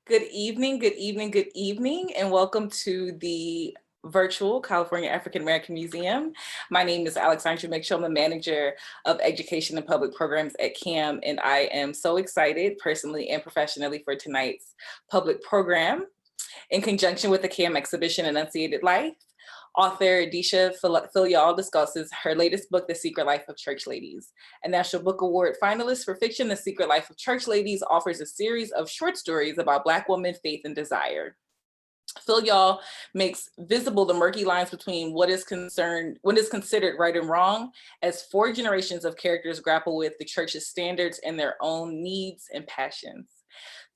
Good evening, good evening, good evening, and welcome to the virtual California African American Museum. My name is Alexandra Mitchell. I'm the manager of education and public programs at CAAM, and I am so excited personally and professionally for tonight's public program. In conjunction with the CAAM exhibition, Enunciated Life, author Deesha Philyaw discusses her latest book, The Secret Life of Church Ladies. A National Book Award Finalist for fiction, The Secret Life of Church Ladies offers a series of short stories about Black women, faith, and desire. Philyaw makes visible the murky lines between what is considered right and wrong, as 4 generations of characters grapple with the church's standards and their own needs and passions.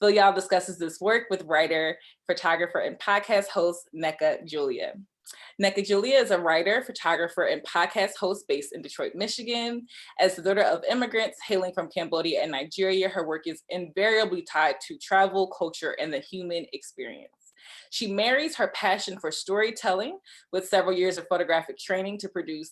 Philyaw discusses this work with writer, photographer, and podcast host Nneka Julia. Nneka Julia is a writer, photographer, and podcast host based in Detroit, Michigan. As the daughter of immigrants hailing from Cambodia and Nigeria, her work is invariably tied to travel, culture, and the human experience. She marries her passion for storytelling with several years of photographic training to produce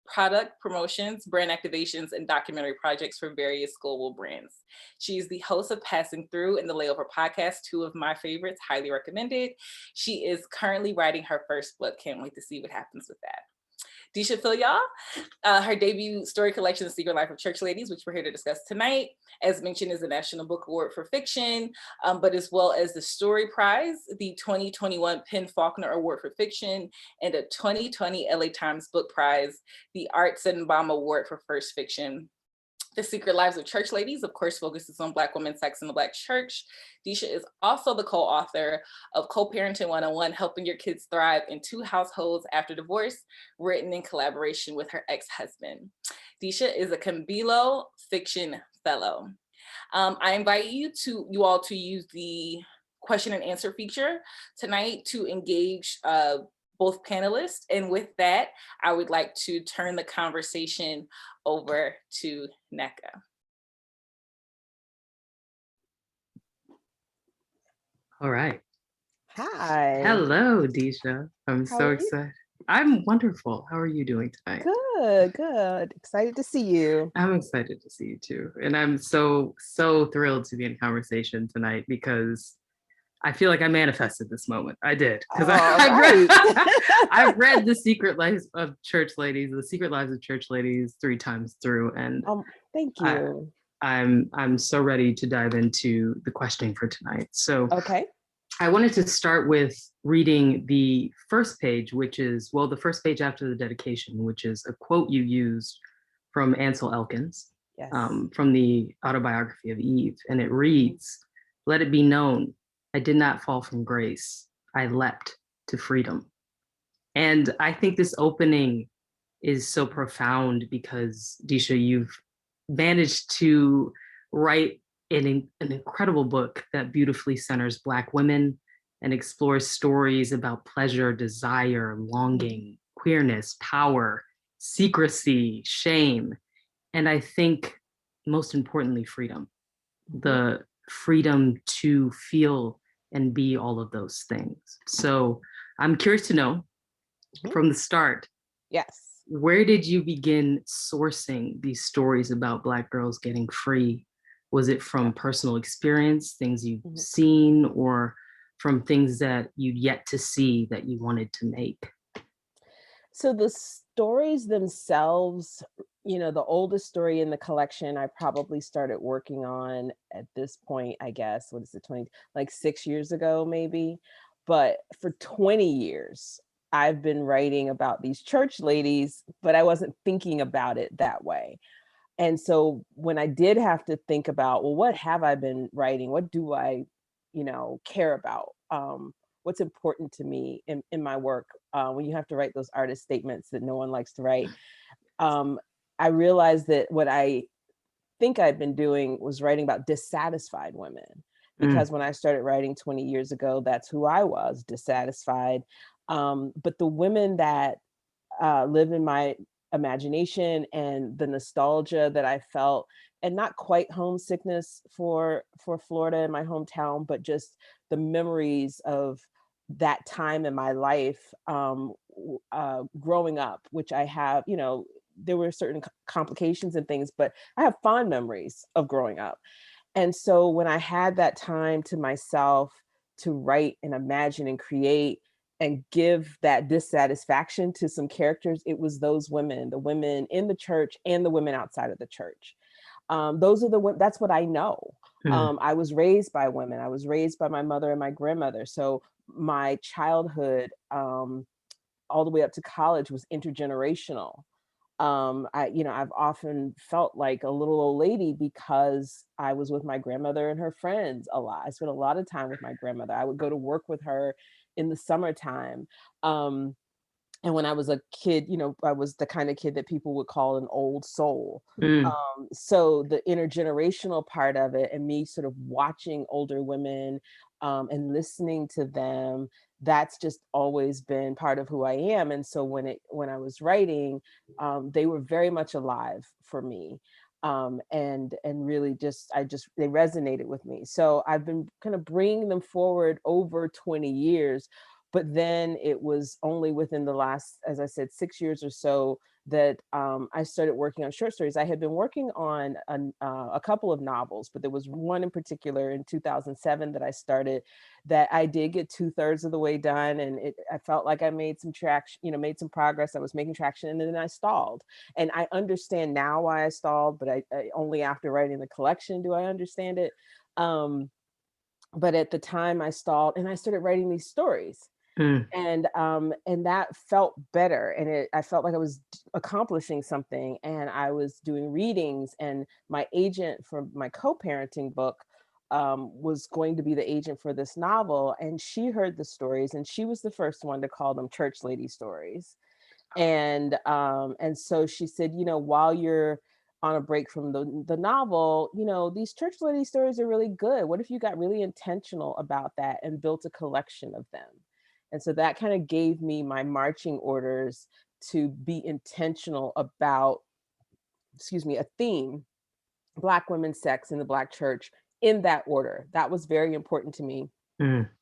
product promotions, brand activations, and documentary projects for various global brands. She is the host of Passing Through and the Layover podcast, 2 of my favorites, highly recommended. She is currently writing her first book. Can't wait to see what happens with that. Deesha Philyaw, her debut story collection, The Secret Life of Church Ladies, which we're here to discuss tonight, as mentioned, is the National Book Award for Fiction, but as well as the Story Prize, the 2021 Penn Faulkner Award for Fiction, and a 2020 LA Times Book Prize, the Art Sittenbaum Award for First Fiction. The Secret Lives of Church Ladies, of course, focuses on Black women, sex, and the Black church. Deesha is also the co-author of Co-Parenting 101, Helping Your Kids Thrive in 2 Households After Divorce, written in collaboration with her ex-husband. Deesha is a Cambilo Fiction Fellow. I invite you all to use the question and answer feature tonight to engage both panelists. And with that, I would like to turn the conversation over to Nneka. All right. Hi. Hello, Deesha. I'm so excited. I'm wonderful. How are you doing tonight? Good. Excited to see you. I'm excited to see you too. And I'm so thrilled to be in conversation tonight because I feel like I manifested this moment. I did. Because I've read The Secret Lives of Church Ladies, The Secret Lives of Church Ladies 3 times through. And thank you. I'm so ready to dive into the questioning for tonight. So I wanted to start with reading the first page, which is, well, the first page after the dedication, which is a quote you used from Ansel Elkins, from the autobiography of Eve. And it reads, "Let it be known, I did not fall from grace. I leapt to freedom." And I think this opening is so profound because, Deesha, you've managed to write an incredible book that beautifully centers Black women and explores stories about pleasure, desire, longing, queerness, power, secrecy, shame, and I think most importantly, freedom. The freedom to feel and be all of those things. So I'm curious to know from the start, where did you begin sourcing these stories about Black girls getting free? Was it from personal experience, things you've seen, or from things that you'd yet to see that you wanted to make? So the stories themselves, the oldest story in the collection, I probably started working on at this point, I guess, 6 years ago, maybe. But for 20 years, I've been writing about these church ladies, but I wasn't thinking about it that way. And so when I did have to think about, well, what have I been writing? What do I, care about? What's important to me in my work? When you have to write those artist statements that no one likes to write, I realized that what I think I'd been doing was writing about dissatisfied women. Because when I started writing 20 years ago, that's who I was, dissatisfied. But the women that live in my imagination and the nostalgia that I felt, and not quite homesickness for Florida and my hometown, but just the memories of that time in my life growing up, which I have, there were certain complications and things, but I have fond memories of growing up. And so when I had that time to myself to write and imagine and create and give that dissatisfaction to some characters, it was those women, the women in the church and the women outside of the church. Those are that's what I know. I was raised by women. I was raised by my mother and my grandmother. So my childhood, all the way up to college, was intergenerational. I've often felt like a little old lady because I was with my grandmother and her friends a lot. I spent a lot of time with my grandmother. I would go to work with her in the summertime. And when I was a kid, I was the kind of kid that people would call an old soul. So the intergenerational part of it, and me sort of watching older women and listening to them, that's just always been part of who I am. And so when I was writing, they were very much alive for me. And really they resonated with me. So I've been kind of bringing them forward over 20 years. But then it was only within the last, as I said, 6 years or so that I started working on short stories. I had been working on a couple of novels, but there was one in particular in 2007 that I started that I did get 2/3 of the way done. And I felt like I made some traction, made some progress. I was making traction, and then I stalled. And I understand now why I stalled, but I only after writing the collection do I understand it. But at the time I stalled, and I started writing these stories. And that felt better, and I felt like I was accomplishing something, and I was doing readings, and my agent for my co-parenting book was going to be the agent for this novel, and she heard the stories, and she was the first one to call them church lady stories. And so she said, while you're on a break from the novel, these church lady stories are really good. What if you got really intentional about that and built a collection of them? And so that kind of gave me my marching orders to be intentional about, a theme, Black women's sex in the Black church, in that order. That was very important to me.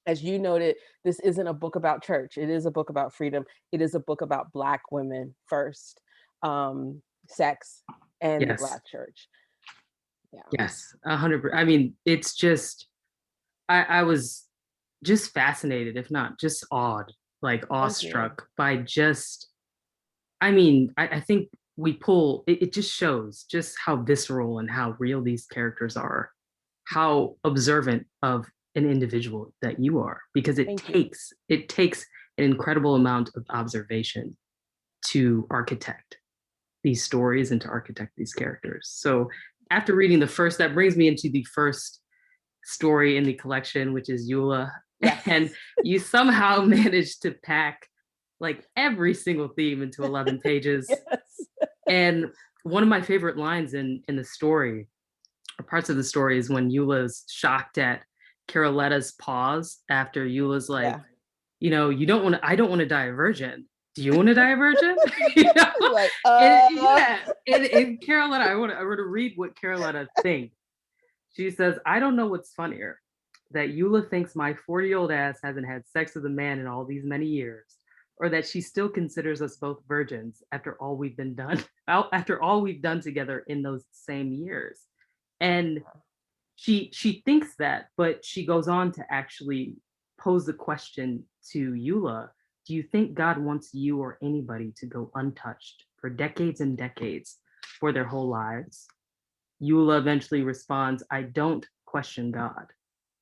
As you noted, this isn't a book about church. It is a book about freedom. It is a book about Black women first, sex, and the Black church. Yeah. Yes, 100%. I mean, it's just, I was just fascinated, if not just awed, like awestruck by just, I think it just shows just how visceral and how real these characters are, how observant of an individual that you are, because it takes an incredible amount of observation to architect these stories and to architect these characters. So after reading that brings me into the first story in the collection, which is Eula. Yes. And you somehow managed to pack like every single theme into 11 pages. Yes. And one of my favorite lines in the story, or parts of the story, is when Eula's shocked at Caroletta's pause after Eula's like, I don't want to die a virgin. Do you want to die a virgin? Like, and Caroletta, I want to read what Caroletta thinks. She says, I don't know what's funnier, that Eula thinks my 40-year-old ass hasn't had sex with a man in all these many years, or that she still considers us both virgins after all we've done together in those same years. And she thinks that, but she goes on to actually pose the question to Eula, do you think God wants you or anybody to go untouched for decades and decades for their whole lives? Eula eventually responds, I don't question God.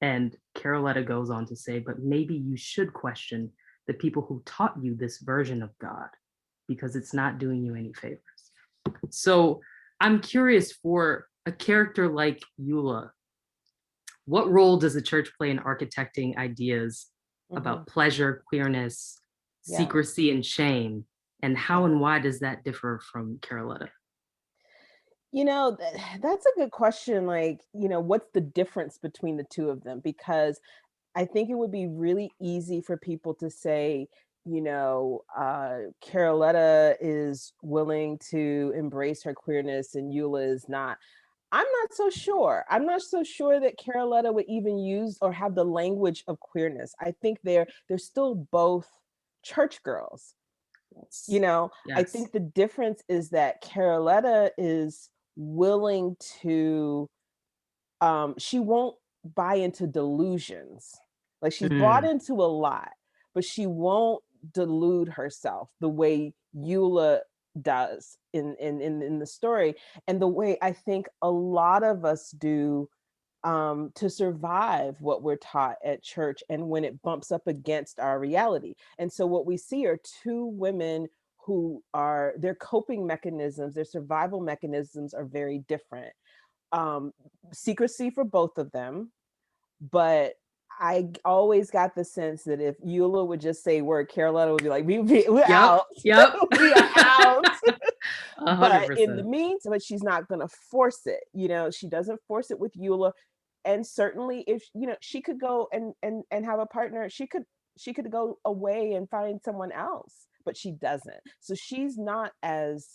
And Caroletta goes on to say, but maybe you should question the people who taught you this version of God, because it's not doing you any favors. So I'm curious, for a character like Eula, what role does the church play in architecting ideas about pleasure, queerness, secrecy, and shame? And how and why does that differ from Caroletta? That's a good question. Like, what's the difference between the two of them? Because I think it would be really easy for people to say, Caroletta is willing to embrace her queerness and Eula is not. I'm not so sure. I'm not so sure that Caroletta would even use or have the language of queerness. I think they're still both church girls. Yes. I think the difference is that Caroletta is willing to she won't buy into delusions. Like she's bought into a lot, but she won't delude herself the way Eula does in the story, and the way I think a lot of us do, to survive what we're taught at church and when it bumps up against our reality. And so what we see are two women who are, their coping mechanisms, their survival mechanisms are very different. Secrecy for both of them, but I always got the sense that if Eula would just say word, Carolina would be like, we're out. Yep. We are out. 100%. But in the meantime, but she's not going to force it. You know, she doesn't force it with Eula. And certainly if, you know, she could go and have a partner, she could go away and find someone else, but she doesn't. So she's not as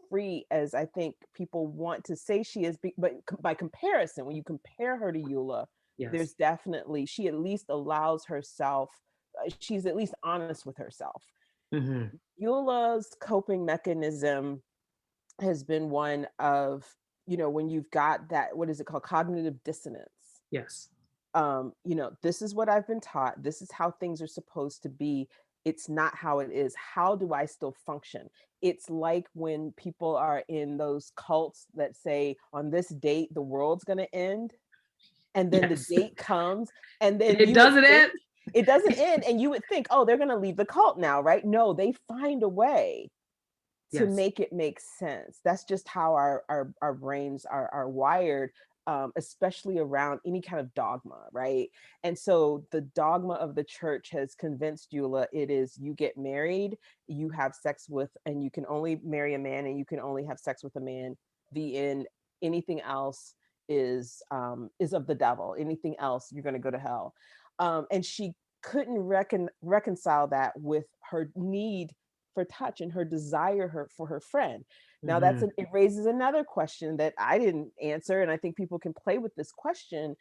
free as I think people want to say she is, but by comparison, when you compare her to Eula, there's definitely, she at least allows herself, she's at least honest with herself. Eula's coping mechanism has been one of, you know, when you've got that, what is it called? Cognitive dissonance. Yes. You know, this is what I've been taught. This is how things are supposed to be. It's not how it is. How do I still function? It's like when people are in those cults that say on this date, the world's going to end. And then the date comes and then it doesn't end. It doesn't end. And you would think, oh, they're going to leave the cult now, right? No, they find a way to make it make sense. That's just how our brains are wired, especially around any kind of dogma, right? And so the dogma of the church has convinced Eula it is, you get married, you have sex with, and you can only marry a man and you can only have sex with a man. The end. Anything else is of the devil. Anything else, you're going to go to hell. And she couldn't reconcile that with her need for touch and her desire for her friend. Now it raises another question that I didn't answer, and I think people can play with this question.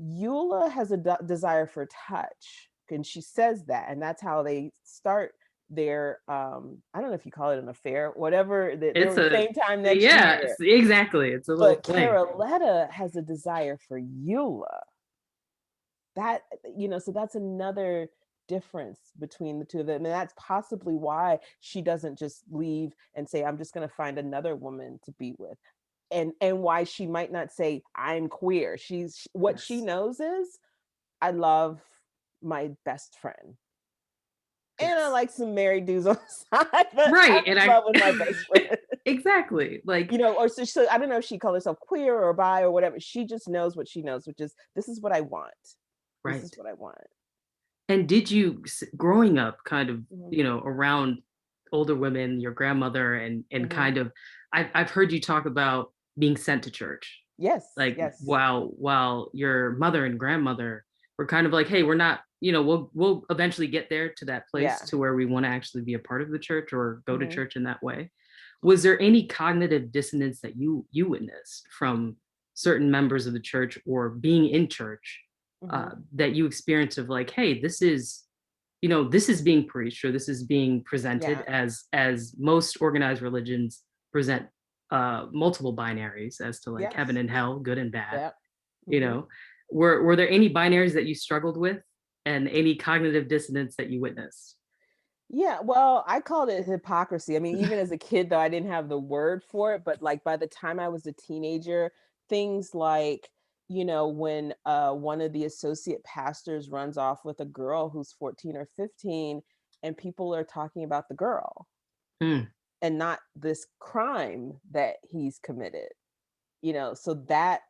Eula has a desire for touch, and she says that, and that's how they start their I don't know if you call it an affair, whatever. It's the same time next year. Exactly. It's a little. But Caroletta has a desire for Eula. That, you know, so that's another difference between the two of them, and that's possibly why she doesn't just leave and say, I'm just going to find another woman to be with, and why she might not say, I'm queer. She's what she knows is, I love my best friend, and I like some married dudes on the side, but right, I'm in love with my best friend. Exactly. Like, you know, or so I don't know if she calls herself queer or bi or whatever. She just knows what she knows, which is, this is what I want. This is what I want. And did you, growing up kind of, you know, around older women, your grandmother, and kind of, I've heard you talk about being sent to church. Yes. Like, while your mother and grandmother were kind of like, hey, we're not, you know, we'll eventually get there to that place to where we want to actually be a part of the church or go to church in that way. Was there any cognitive dissonance that you witnessed from certain members of the church or being in church that you experience of like, hey, this is, you know, this is being preached, or this is being presented as most organized religions present multiple binaries as to like heaven and hell, good and bad. You know, were there any binaries that you struggled with, and any cognitive dissonance that you witnessed? Yeah, well, I called it hypocrisy. I mean, even as a kid, though, I didn't have the word for it, but like by the time I was a teenager, things like, you know, when one of the associate pastors runs off with a girl who's 14 or 15, and people are talking about the girl and not this crime that he's committed, you know, so that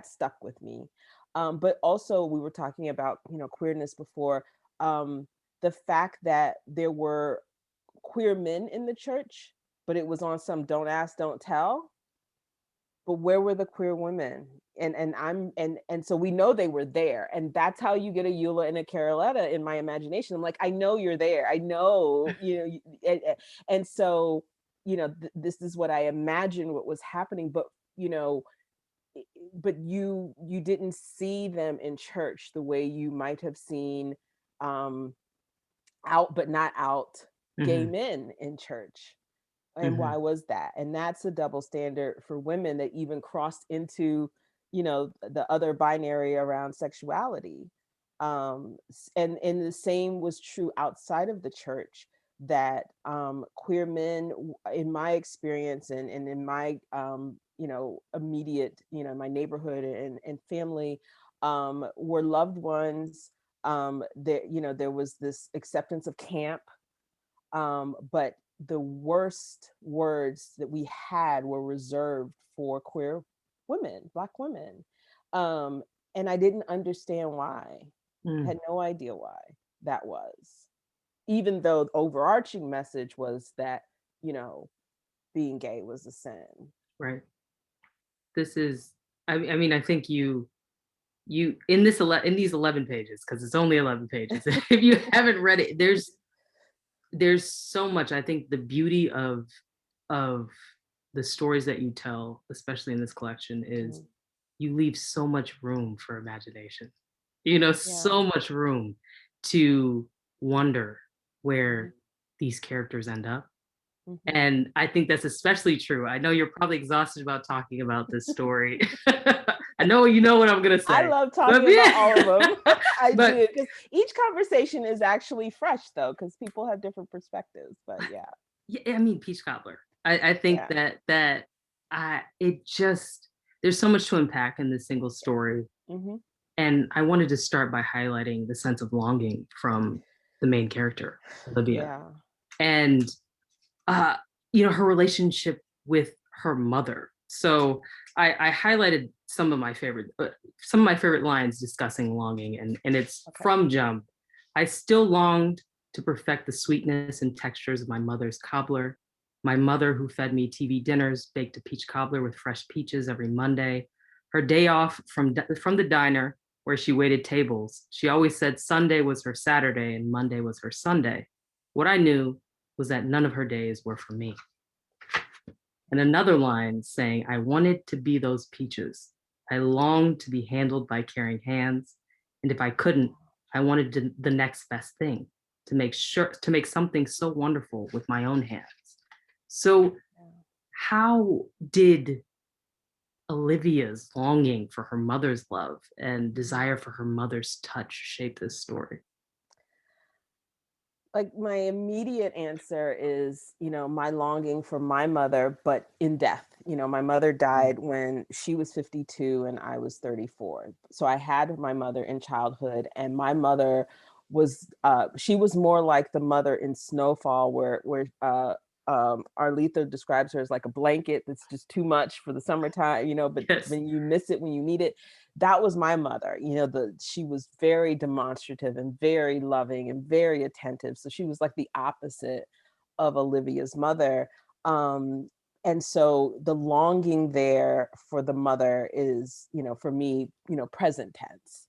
stuck with me. But also, we were talking about, you know, queerness before. The fact that there were queer men in the church, but it was on some don't ask, don't tell. But where were the queer women? And so we know they were there, and that's how you get a Eula and a Caroletta in my imagination. I'm like, I know you're there. I know, you know, and so, you know, this is what I imagine what was happening. But, you know, but you didn't see them in church the way you might have seen out but not out gay men in church. And why was that? And that's a double standard for women that even crossed into the other binary around sexuality. And the same was true outside of the church, that queer men, in my experience and in my immediate, my neighborhood and family, were loved ones. There was this acceptance of camp, but the worst words that we had were reserved for queer women, Black women. And I didn't understand why. Had no idea why that was, even though the overarching message was that, being gay was a sin. Right. This is, I mean, I think you in these 11 pages, because it's only 11 pages. If you haven't read it, there's so much. I think the beauty of the stories that you tell, especially in this collection, is you leave so much room for imagination. So much room to wonder where these characters end up. And I think that's especially true. I know you're probably exhausted about talking about this story. I know you know what I'm going to say. I love talking about all of them. I do, because each conversation is actually fresh, though, because people have different perspectives. But I mean, Peach Cobbler. I think that there's so much to unpack in this single story. And I wanted to start by highlighting the sense of longing from the main character, Olivia. And her relationship with her mother. So I highlighted some of my favorite lines discussing longing, and it's from Jump. I still longed to perfect the sweetness and textures of my mother's cobbler. My mother, who fed me TV dinners, baked a peach cobbler with fresh peaches every Monday. Her day off from the diner where she waited tables, she always said Sunday was her Saturday and Monday was her Sunday. What I knew was that none of her days were for me. And another line saying, I wanted to be those peaches. I longed to be handled by caring hands. And if I couldn't, I wanted the next best thing, to make something so wonderful with my own hands. So how did Olivia's longing for her mother's love and desire for her mother's touch shape this story? Like, my immediate answer is, my longing for my mother, but in death. My mother died when she was 52 and I was 34. So I had my mother in childhood, and my mother was, she was more like the mother in Snowfall, where Arletha describes her as like a blanket that's just too much for the summertime, but when you miss it, when you need it. That was my mother. She was very demonstrative and very loving and very attentive. So she was like the opposite of Olivia's mother. And so the longing there for the mother is, for me, present tense.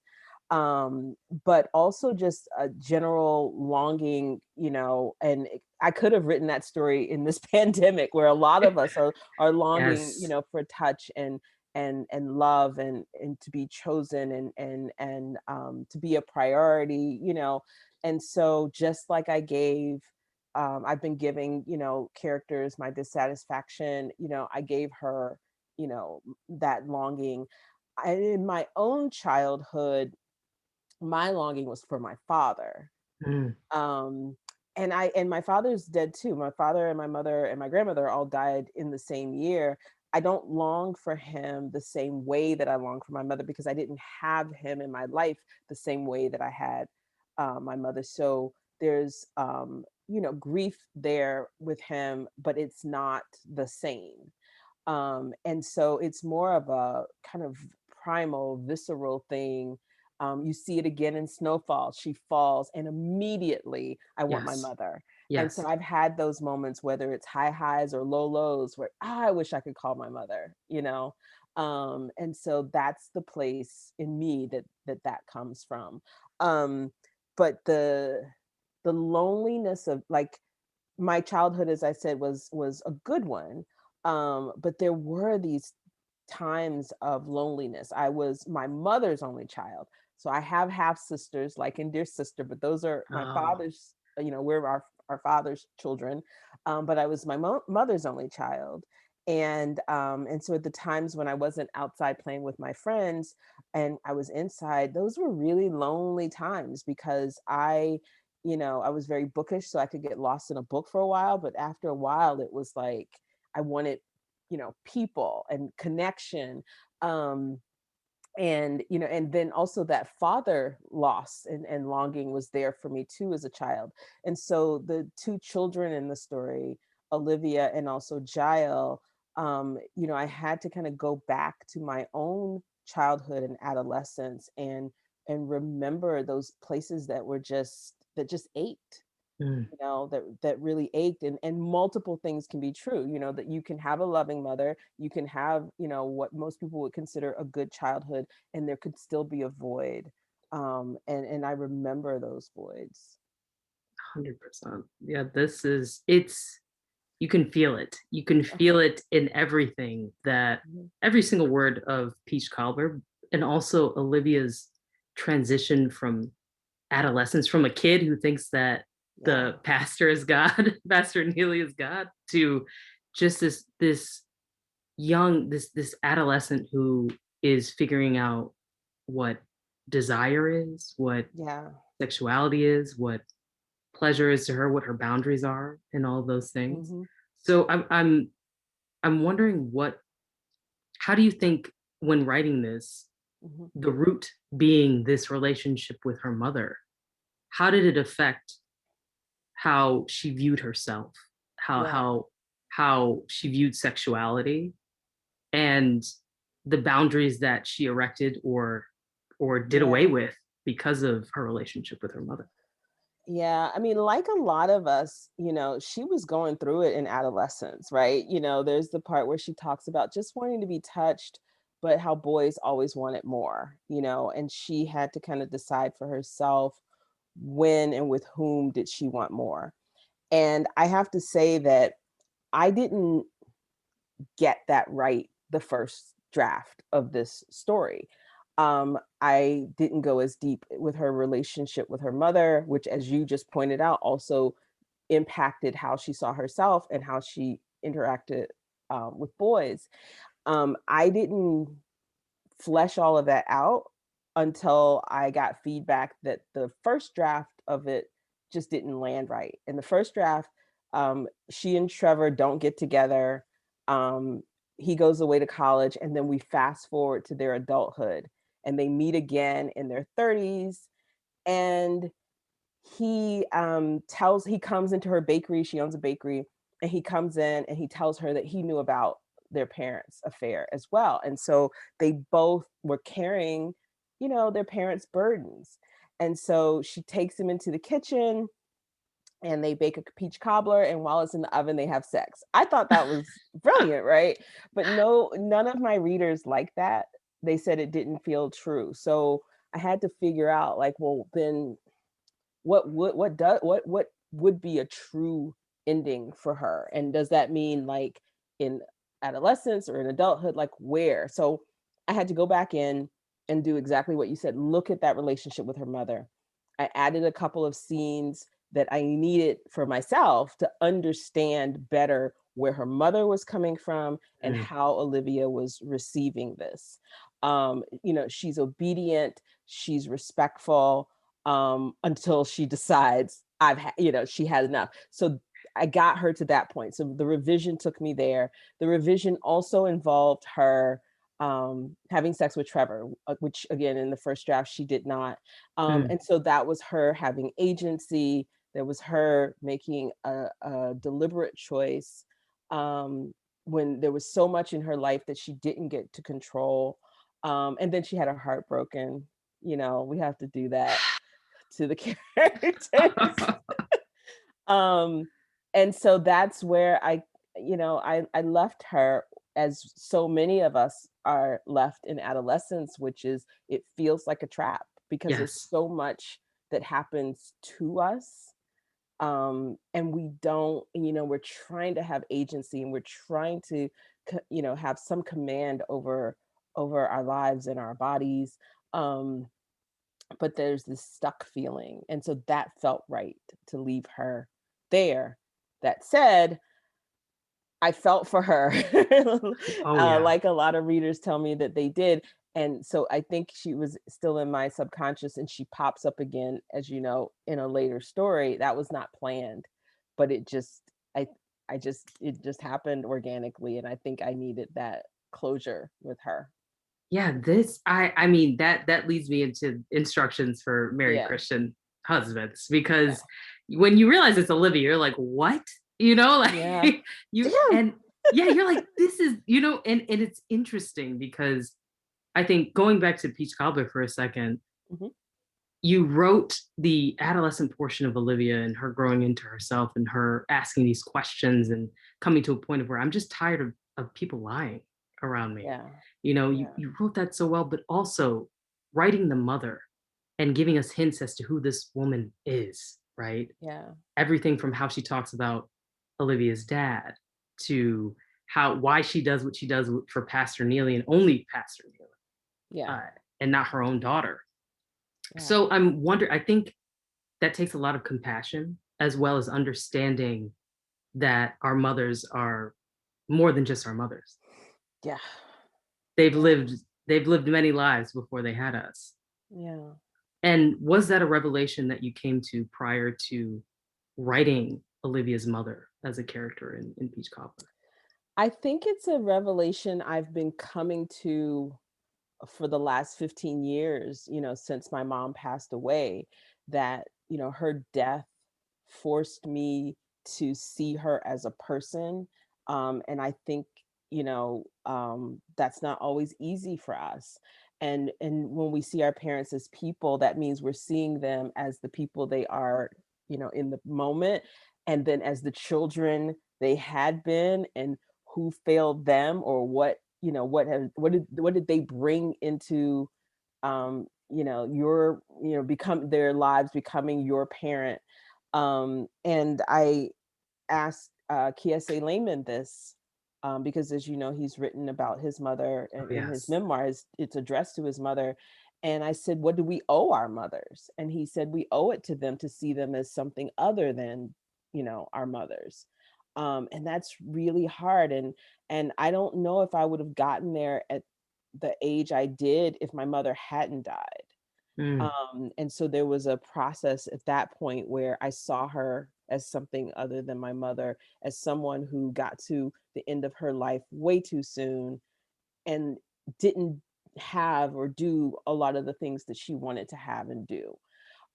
But also just a general longing, and I could have written that story in this pandemic, where a lot of us are longing, for touch and love and to be chosen and to be a priority, And so just like I've been giving, characters my dissatisfaction, I gave her, that longing. In my own childhood, my longing was for my father. And my father's dead too. My father and my mother and my grandmother all died in the same year. I don't long for him the same way that I long for my mother, because I didn't have him in my life the same way that I had my mother. So there's, grief there with him, but it's not the same. And so it's more of a kind of primal, visceral thing. You see it again in Snowfall. She falls and immediately I want my mother. And so I've had those moments, whether it's high highs or low lows, where I wish I could call my mother, and so that's the place in me that comes from. But the loneliness of, like, my childhood, as I said, was a good one. But there were these times of loneliness. I was my mother's only child. So I have half sisters, like in Dear Sister, but those are my father's, we're our father's children. But I was my mother's only child. And so at the times when I wasn't outside playing with my friends and I was inside, those were really lonely times because I was very bookish, so I could get lost in a book for a while. But after a while, it was like I wanted, people and connection. And then also that father loss and longing was there for me too as a child. And so the two children in the story, Olivia and also Jael, I had to kind of go back to my own childhood and adolescence and remember those places that just ached. That really ached, and multiple things can be true, that you can have a loving mother, you can have, what most people would consider a good childhood, and there could still be a void. And I remember those voids. 100%. Yeah, you can feel it. You can feel it in everything, that every single word of Peach Cobbler, and also Olivia's transition from adolescence, from a kid who thinks that the pastor is God, Pastor Neely is God, to just this young, this adolescent who is figuring out what desire is, what sexuality is, what pleasure is to her, what her boundaries are, and all of those things. So I'm wondering, how do you think, when writing this, the root being this relationship with her mother, how did it affect how she viewed herself, how she viewed sexuality, and the boundaries that she erected or did away with because of her relationship with her mother? Yeah, I mean, like a lot of us, she was going through it in adolescence, right? There's the part where she talks about just wanting to be touched, but how boys always wanted more, and she had to kind of decide for herself when and with whom did she want more. And I have to say that I didn't get that right the first draft of this story. I didn't go as deep with her relationship with her mother, which, as you just pointed out, also impacted how she saw herself and how she interacted with boys. I didn't flesh all of that out until I got feedback that the first draft of it just didn't land right. In the first draft, she and Trevor don't get together. He goes away to college, and then we fast forward to their adulthood, and they meet again in their 30s. And he comes into her bakery. She owns a bakery, and he comes in and he tells her that he knew about their parents' affair as well. And so they both were carrying, their parents' burdens. And so she takes him into the kitchen and they bake a peach cobbler, and while it's in the oven, they have sex. I thought that was brilliant, right? But no, none of my readers liked that. They said it didn't feel true. So I had to figure out, like, well, then what would be a true ending for her? And does that mean like in adolescence or in adulthood, like where? So I had to go back in and do exactly what you said, look at that relationship with her mother. I added a couple of scenes that I needed for myself to understand better where her mother was coming from and how Olivia was receiving this. She's obedient, she's respectful, until she decides she had enough. So I got her to that point. So the revision took me there. The revision also involved her having sex with Trevor, which again, in the first draft, she did not. And so that was her having agency. There was her making a deliberate choice when there was so much in her life that she didn't get to control. And then she had her heart broken. We have to do that to the characters. And so that's where I left her, as so many of us are left in adolescence, which is, it feels like a trap because there's so much that happens to us. And we don't, we're trying to have agency, and we're trying to, have some command over our lives and our bodies. But there's this stuck feeling. And so that felt right to leave her there. That said, I felt for her, Oh yeah. like a lot of readers tell me that they did. And so I think she was still in my subconscious, and she pops up again, as you know, in a later story. That was not planned, but I, it just happened organically. And I think I needed that closure with her. Yeah, I mean that leads me into instructions for married Yeah. Christian husbands, because when you realize it's Olivia, you're like, what? Like Yeah. you Damn. and yeah, you're like, this is, and it's interesting because I think, going back to Peach Cobbler for a second, Mhm. you wrote the adolescent portion of Olivia and her growing into herself and her asking these questions and coming to a point of where I'm just tired of people lying around me. Yeah. You wrote that so well, but also writing the mother and giving us hints as to who this woman is, right? Yeah. Everything from how she talks about Olivia's dad to why she does what she does for Pastor Neely, and only Pastor Neely, Yeah. and not her own daughter. Yeah. So I think that takes a lot of compassion, as well as understanding that our mothers are more than just our mothers. Yeah. They've lived many lives before they had us. Yeah. And was that a revelation that you came to prior to writing Olivia's mother as a character in Peach Cobbler? I think it's a revelation I've been coming to for the last 15 years, since my mom passed away, that, her death forced me to see her as a person. And I think, that's not always easy for us. And when we see our parents as people, that means we're seeing them as the people they are, in the moment, and then as the children they had been, and who failed them, or what did they bring into become their lives, becoming your parent. And I asked Kiese Layman this, because, as you know, he's written about his mother, and in his Yes. memoirs it's addressed to his mother. And I said, what do we owe our mothers? And he said, we owe it to them to see them as something other than, our mothers. And that's really hard. And I don't know if I would have gotten there at the age I did if my mother hadn't died. Mm. And so there was a process at that point where I saw her as something other than my mother, as someone who got to the end of her life way too soon and didn't have or do a lot of the things that she wanted to have and do.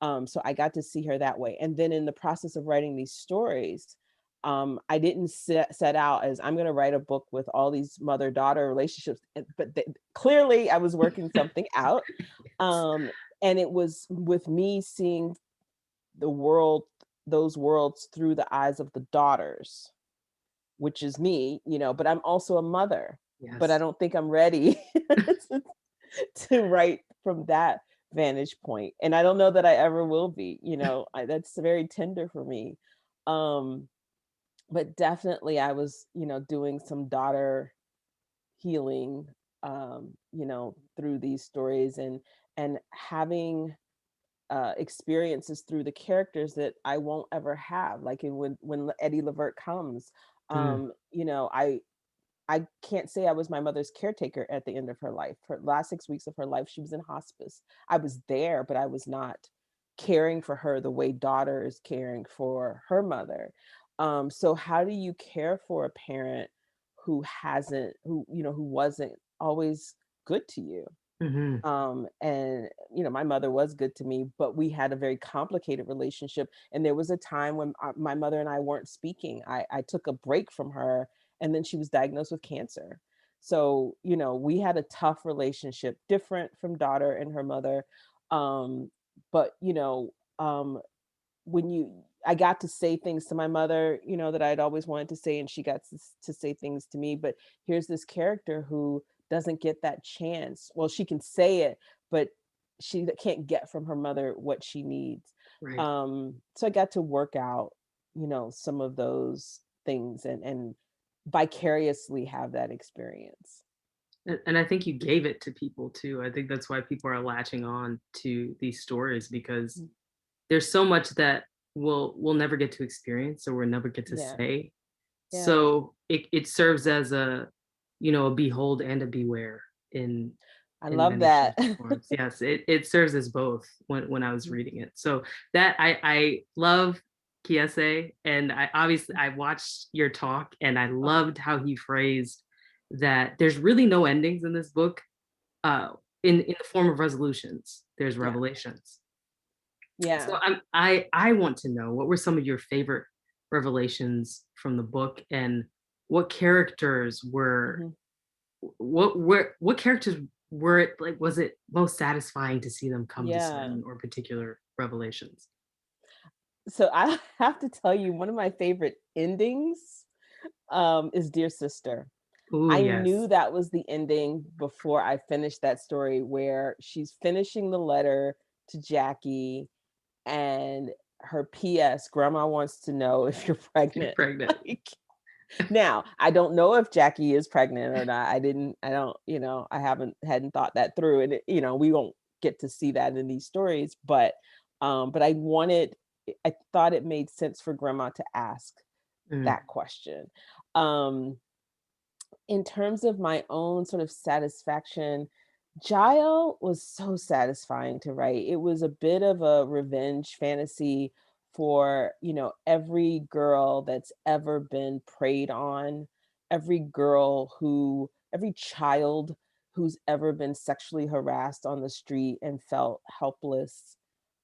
So I got to see her that way. And then in the process of writing these stories, I didn't set out as, I'm going to write a book with all these mother-daughter relationships, but clearly I was working something out. And it was with me seeing the world, those worlds, through the eyes of the daughters, which is me, but I'm also a mother. But I Yes. don't think I'm ready to write from that vantage point. And I don't know that I ever will be, that's very tender for me. But definitely I was, doing some daughter healing, through these stories, and having experiences through the characters that I won't ever have. Like when Eddie Levert comes, Mm. I can't say I was my mother's caretaker at the end of her life. For the last 6 weeks of her life, she was in hospice. I was there, but I was not caring for her the way daughter is caring for her mother. So how do you care for a parent who wasn't always good to you? Mm-hmm. And my mother was good to me, but we had a very complicated relationship. And there was a time when my mother and I weren't speaking. I took a break from her, and then she was diagnosed with cancer. So, we had a tough relationship, different from daughter and her mother. But, I got to say things to my mother, that I'd always wanted to say, and she got to say things to me. But here's this character who doesn't get that chance. Well, she can say it, but she can't get from her mother what she needs. Right. So I got to work out, some of those things, and vicariously have that experience. And I think you gave it to people too. I think that's why people are latching on to these stories, because there's so much that we'll never get to experience, or we'll never get to Yeah. say. Yeah. So it serves as a, a behold and a beware in I love many that. forms. Yes, it serves as both when I was reading it. So that I love Kiese, and I watched your talk, and I loved how he phrased that there's really no endings in this book. In the form of resolutions, there's revelations. Yeah. So I want to know, what were some of your favorite revelations from the book, and what characters were what characters were it, like, was it most satisfying to see them come to certain or particular revelations? So I have to tell you, one of my favorite endings is Dear Sister. Ooh, I yes. knew that was the ending before I finished that story, where she's finishing the letter to Jackie, and her PS, Grandma wants to know if you're pregnant. You're pregnant. Now, I don't know if Jackie is pregnant or not. I hadn't thought that through. And, we won't get to see that in these stories, but I thought it made sense for Grandma to ask that question. In terms of my own sort of satisfaction, Jael was so satisfying to write. It was a bit of a revenge fantasy for, every girl that's ever been preyed on, every child who's ever been sexually harassed on the street and felt helpless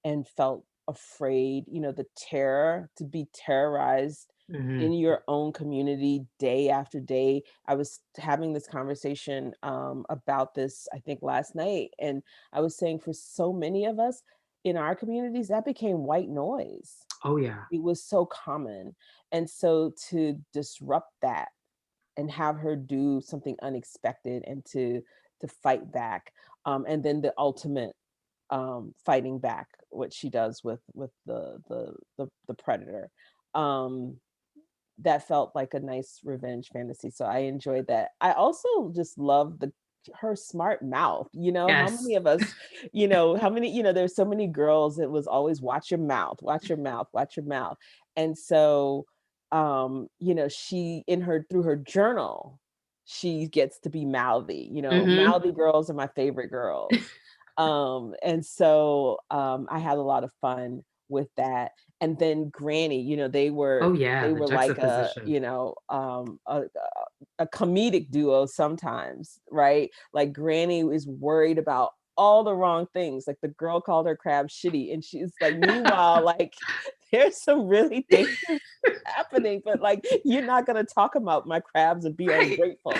and felt afraid, the terror, to be terrorized in your own community day after day. I was having this conversation about this, I think, last night, and I was saying, for so many of us in our communities, that became white noise. Oh yeah. It was so common. And so to disrupt that and have her do something unexpected and to fight back, and then the ultimate fighting back, what she does with the predator, that felt like a nice revenge fantasy. So I enjoyed that. I also just love her smart mouth. How Yes. many of us, how many, there's so many girls, it was always watch your mouth, watch your mouth, watch your mouth. And so she, through her journal, she gets to be mouthy. Mouthy girls are my favorite girls. And so I had a lot of fun with that. And then Granny, they were the like juxtaposition. a comedic duo sometimes, right? Like Granny is worried about all the wrong things. Like the girl called her crab shitty, and she's like, meanwhile, like there's some really dangerous happening, but like you're not gonna talk about my crabs and be ungrateful.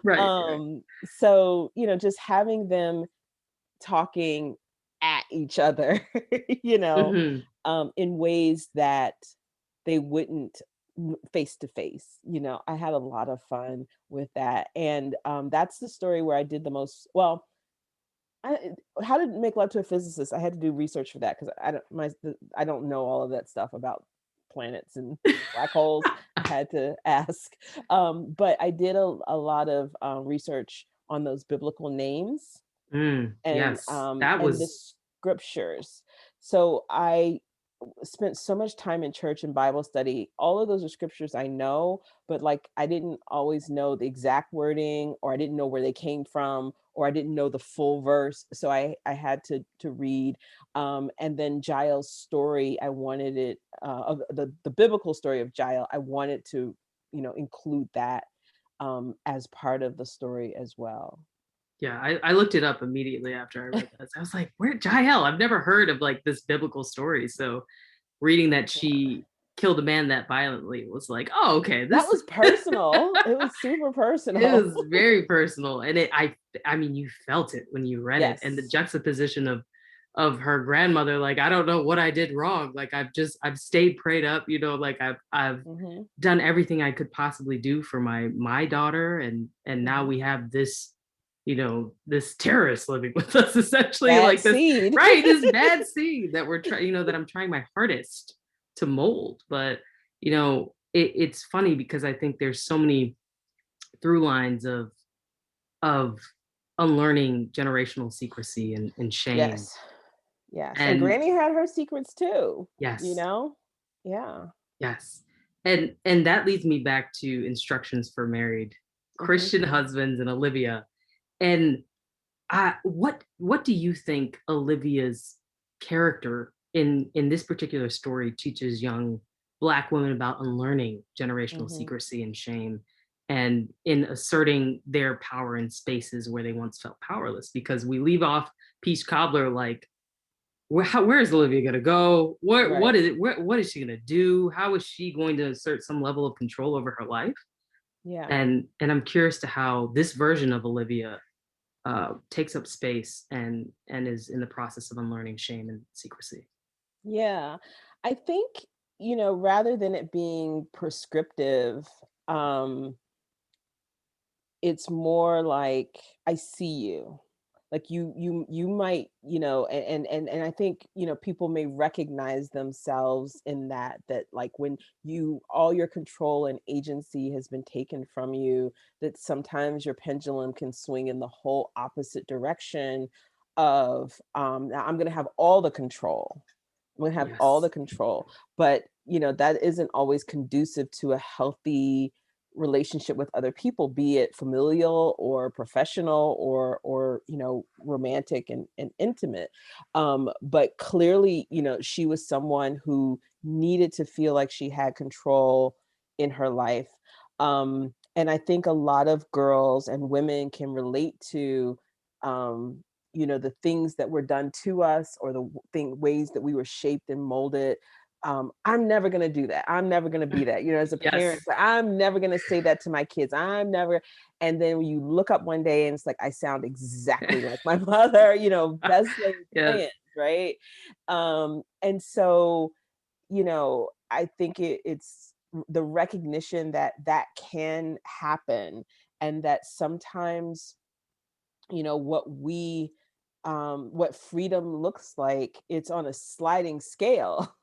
Right. So just having them talking at each other, in ways that they wouldn't face to face. I had a lot of fun with that. And that's the story where I did the most, well, How to Make Love to a Physicist. I had to do research for that because I don't know all of that stuff about planets and black holes. I had to ask. But I did a lot of research on those biblical names and Yes, that and the was scriptures. So I spent so much time in church and Bible study. All of those are scriptures I know, but like I didn't always know the exact wording, or I didn't know where they came from, or I didn't know the full verse. So I had to read. And then Jael's story, I wanted it, of the biblical story of Jael, I wanted to, include that as part of the story as well. Yeah, I looked it up immediately after I read this. I was like, where Jael? I've never heard of like this biblical story. So reading that she killed a man that violently was like, oh, okay. That was personal. It was super personal. It was very personal. And I mean, you felt it when you read it. And the juxtaposition of her grandmother, like, I don't know what I did wrong. Like, I've stayed prayed up, like I've done everything I could possibly do for my daughter. And now we have this, this terrorist living with us, essentially, bad like seed. this, right? This bad seed that we're trying, that I'm trying my hardest to mold. But, it's funny because I think there's so many through lines of unlearning generational secrecy and shame. Yes. And Granny had her secrets too. Yes. Yeah. Yes. And that leads me back to Instructions for Married Christian Husbands and Olivia. And what do you think Olivia's character in this particular story teaches young Black women about unlearning generational secrecy and shame, and in asserting their power in spaces where they once felt powerless? Because we leave off Peach Cobbler like, where is Olivia going to go? What is it? What is she going to do? How is she going to assert some level of control over her life? Yeah. And I'm curious to how this version of Olivia takes up space and is in the process of unlearning shame and secrecy. Yeah, I think, rather than it being prescriptive, it's more like, I see you. Like you might, and I think, people may recognize themselves in that like when all your control and agency has been taken from you, that sometimes your pendulum can swing in the whole opposite direction of, now I'm going to have all the control. I'm going to have all the control, but that isn't always conducive to a healthy relationship with other people, be it familial or professional or romantic and intimate. But clearly, she was someone who needed to feel like she had control in her life. And I think a lot of girls and women can relate to the things that were done to us, or the ways that we were shaped and molded. I'm never going to do that. I'm never going to be that, as a parent, I'm never going to say that to my kids. I'm never. And then when you look up one day and it's like, I sound exactly like my mother, best laid plans, right? And so, I think it's the recognition that can happen, and that sometimes, what freedom looks like, it's on a sliding scale.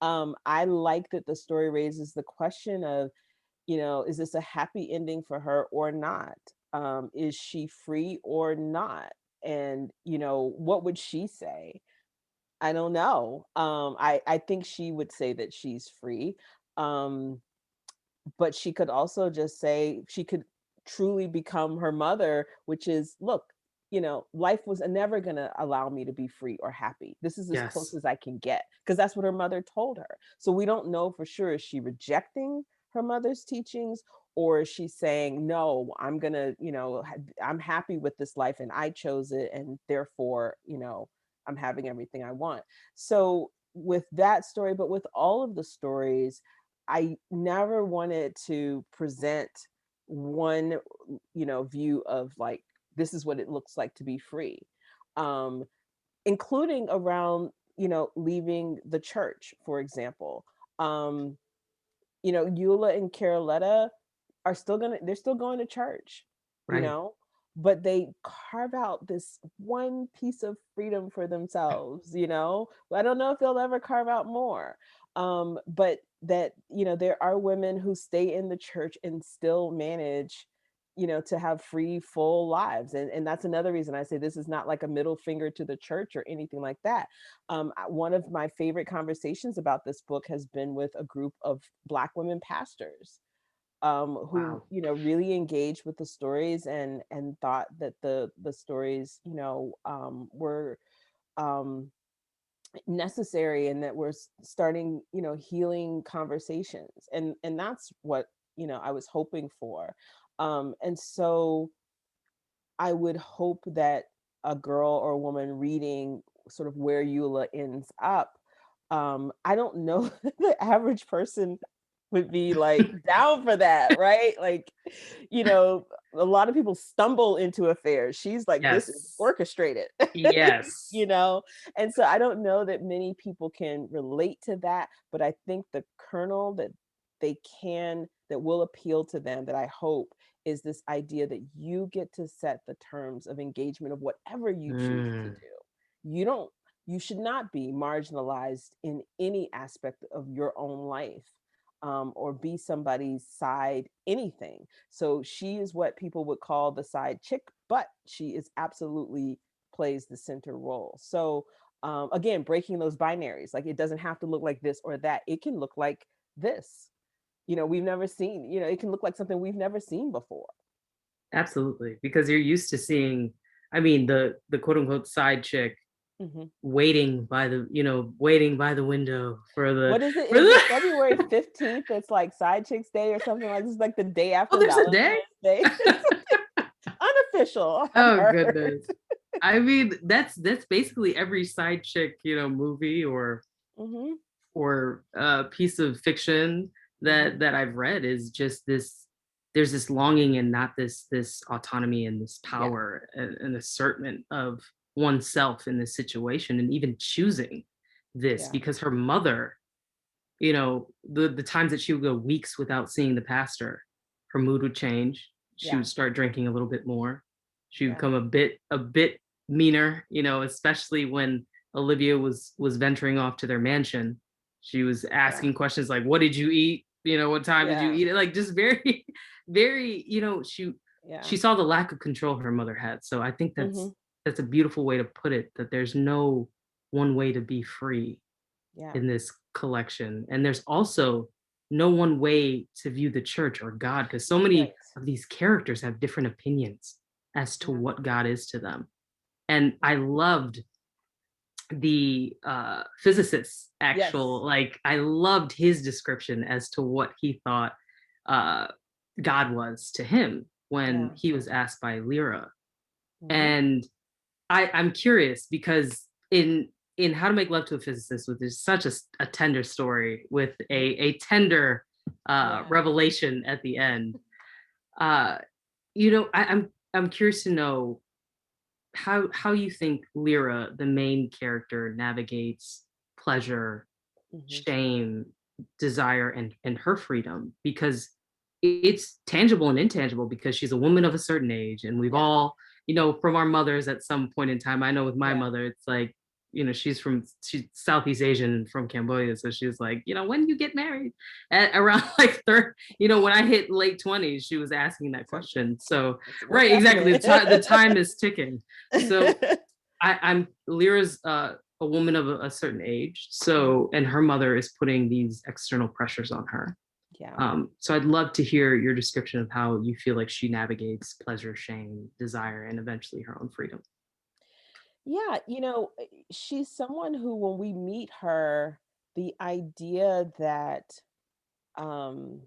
I like that the story raises the question of, is this a happy ending for her or not? Is she free or not? And what would she say? I don't know. I think she would say that she's free. But she could also just say, she could truly become her mother, which is, look, life was never going to allow me to be free or happy. This is as close as I can get, because that's what her mother told her. So we don't know for sure, is she rejecting her mother's teachings, or is she saying, no, I'm going to, I'm happy with this life and I chose it, and therefore, I'm having everything I want. So with that story, but with all of the stories, I never wanted to present one, view of like, this is what it looks like to be free, including around, leaving the church, for example. Eula and Caroletta they're still going to church, right. But they carve out this one piece of freedom for themselves, I don't know if they'll ever carve out more. But that, there are women who stay in the church and still manage, to have free, full lives. And that's another reason I say this is not like a middle finger to the church or anything like that. One of my favorite conversations about this book has been with a group of Black women pastors, who really engaged with the stories and thought that the stories were necessary, and that we're starting healing conversations, and that's what I was hoping for. And so I would hope that a girl or a woman reading sort of where Eula ends up, I don't know the average person would be like down for that, right? Like, a lot of people stumble into affairs. She's like, this is orchestrated. Yes. And so I don't know that many people can relate to that, but I think the kernel that that will appeal to them, that I hope, is this idea that you get to set the terms of engagement of whatever you choose to do. You should not be marginalized in any aspect of your own life, or be somebody's side anything. So she is what people would call the side chick, but she is absolutely plays the center role. So again, breaking those binaries, like it doesn't have to look like this or that. It can look like this. We've never seen, it can look like something we've never seen before. Absolutely, because you're used to seeing, I mean, the quote unquote side chick waiting by the window for the. What is it? Is it February 15th? It's like Side Chicks Day or something like this. It's like the day after there's Valentine's a day. Unofficial. Oh goodness. I mean, that's basically every side chick, movie or piece of fiction that I've read is just this. There's this longing and not this autonomy and this power and assertment of oneself in this situation, and even choosing this because her mother, the times that she would go weeks without seeing the pastor, her mood would change. She would start drinking a little bit more. She would become a bit meaner, especially when Olivia was venturing off to their mansion. She was asking questions like, what did you eat? What time did you eat it? Like, just very, very, she saw the lack of control her mother had. So I think that's a beautiful way to put it, that there's no one way to be free in this collection. And there's also no one way to view the church or God, because so many of these characters have different opinions as to what God is to them. And I loved the physicist's actual, I loved his description as to what he thought God was to him when he was asked by Lyra. And I'm curious, because in How to Make Love to a Physicist, which is such a tender story with a tender revelation at the end, I'm curious to know how you think Lyra, the main character, navigates pleasure, shame, desire, and her freedom, because it's tangible and intangible, because she's a woman of a certain age, and we've all, from our mothers at some point in time. I know with my mother, it's like, she's Southeast Asian from Cambodia. So she was like, when do you get married? At around like when I hit late 20s, she was asking that question. So, right, exactly. The time is ticking. So I'm Lyra's a woman of a certain age. So, and her mother is putting these external pressures on her. So I'd love to hear your description of how you feel like she navigates pleasure, shame, desire, and eventually her own freedom. Yeah, she's someone who, when we meet her, the idea that, and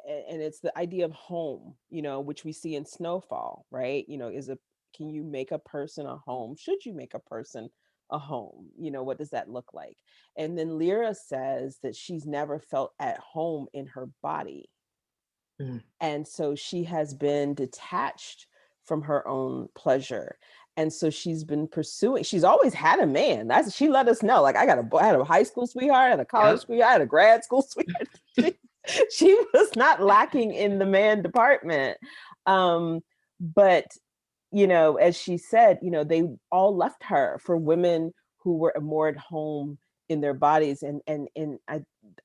it's the idea of home, which we see in Snowfall, right? Can you make a person a home? Should you make a person a home? What does that look like? And then Lyra says that she's never felt at home in her body. And so she has been detached from her own pleasure. And so she's been pursuing, she's always had a man. She let us know, like, I had a high school sweetheart, I had a college sweetheart, I had a grad school sweetheart. She was not lacking in the man department. But, as she said, they all left her for women who were more at home in their bodies. And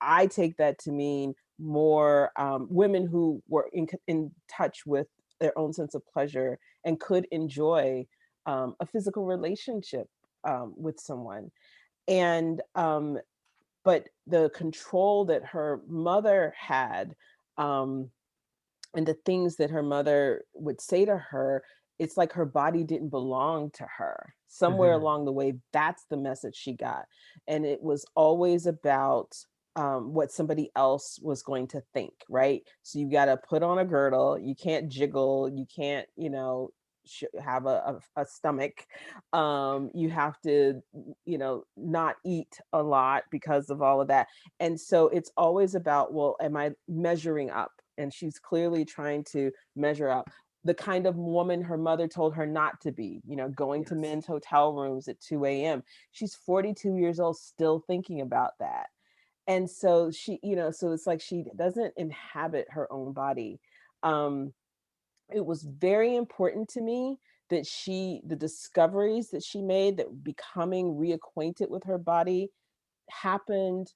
I take that to mean more women who were in touch with their own sense of pleasure and could enjoy a physical relationship with someone. And but the control that her mother had, and the things that her mother would say to her, it's like her body didn't belong to her. Somewhere along the way, that's the message she got. And it was always about what somebody else was going to think, right? So you got to put on a girdle, you can't jiggle, you can't, have a stomach. You have to, not eat a lot because of all of that. And so it's always about, well, am I measuring up? And she's clearly trying to measure up. The kind of woman her mother told her not to be, going to men's hotel rooms at 2 a.m. She's 42 years old, still thinking about that. And so she, so it's like she doesn't inhabit her own body. It was very important to me that the discoveries that she made, that becoming reacquainted with her body, happened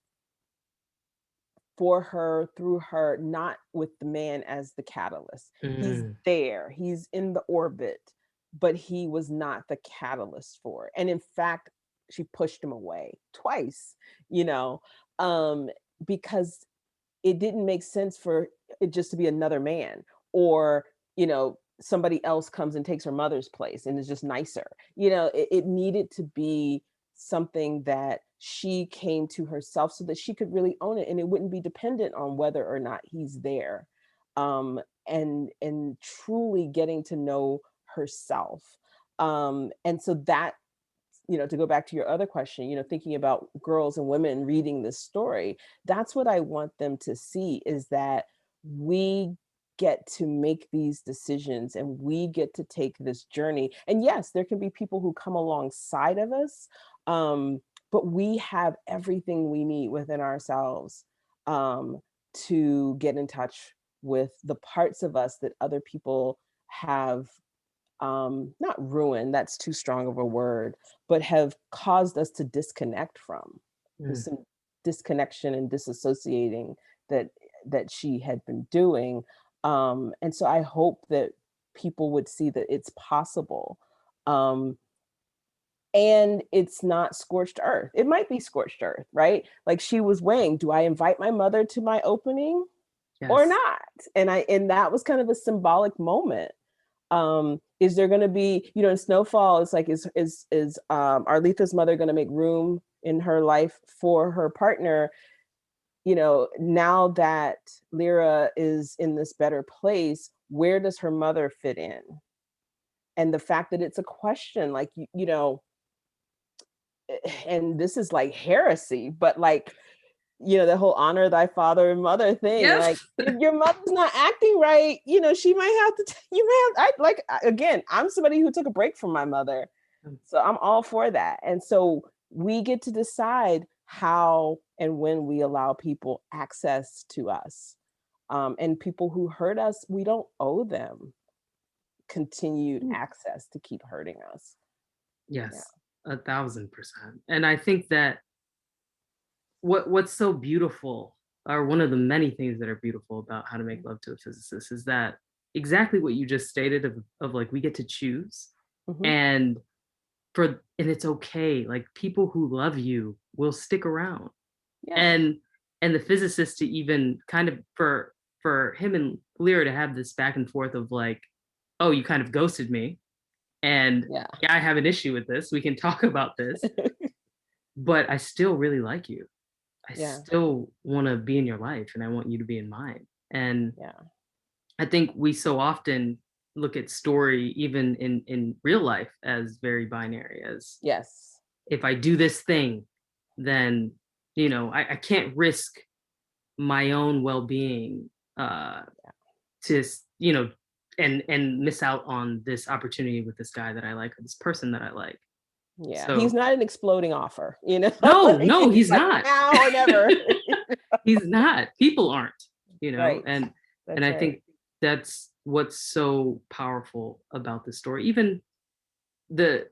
for her, through her, not with the man as the catalyst. He's there, he's in the orbit, but he was not the catalyst for it. And in fact, she pushed him away twice, because it didn't make sense for it just to be another man, or, somebody else comes and takes her mother's place and is just nicer. It needed to be something that she came to herself so that she could really own it, and it wouldn't be dependent on whether or not he's there. And truly getting to know herself. And so that, to go back to your other question, thinking about girls and women reading this story, that's what I want them to see, is that we get to make these decisions and we get to take this journey. And yes, there can be people who come alongside of us, but we have everything we need within ourselves to get in touch with the parts of us that other people have not ruined, that's too strong of a word, but have caused us to disconnect from. There's some disconnection and disassociating that she had been doing. And so I hope that people would see that it's possible. And it's not scorched earth. It might be scorched earth, right? Like she was weighing, do I invite my mother to my opening or not? And that was kind of a symbolic moment. Is there going to be, in Snowfall, it's like, is Arletha's mother going to make room in her life for her partner? Now that Lyra is in this better place, where does her mother fit in? And the fact that it's a question, like, and this is like heresy, but like, the whole honor thy father and mother thing. Yes. Like, if your mother's not acting right, she might have to, again, I'm somebody who took a break from my mother. So I'm all for that. And so we get to decide how and when we allow people access to us. And people who hurt us, we don't owe them continued access to keep hurting us. Yes, 1,000%. And I think that what's so beautiful, or one of the many things that are beautiful about How to Make Love to a Physicist, is that exactly what you just stated of like, we get to choose. And it's okay. Like, people who love you will stick around. And the physicist to even kind of, for him and Lyra to have this back and forth of like, oh, you kind of ghosted me. And I have an issue with this. We can talk about this. But I still really like you. I still want to be in your life, and I want you to be in mine. And I think we so often look at story, even in real life, as very binary, as if I do this thing, then I can't risk my own well-being to and miss out on this opportunity with this guy that I like, or this person that I like. Yeah, so, he's not an exploding offer, No, he's like, not. Now or never. He's not. People aren't, Right. And I think that's what's so powerful about the story. Even the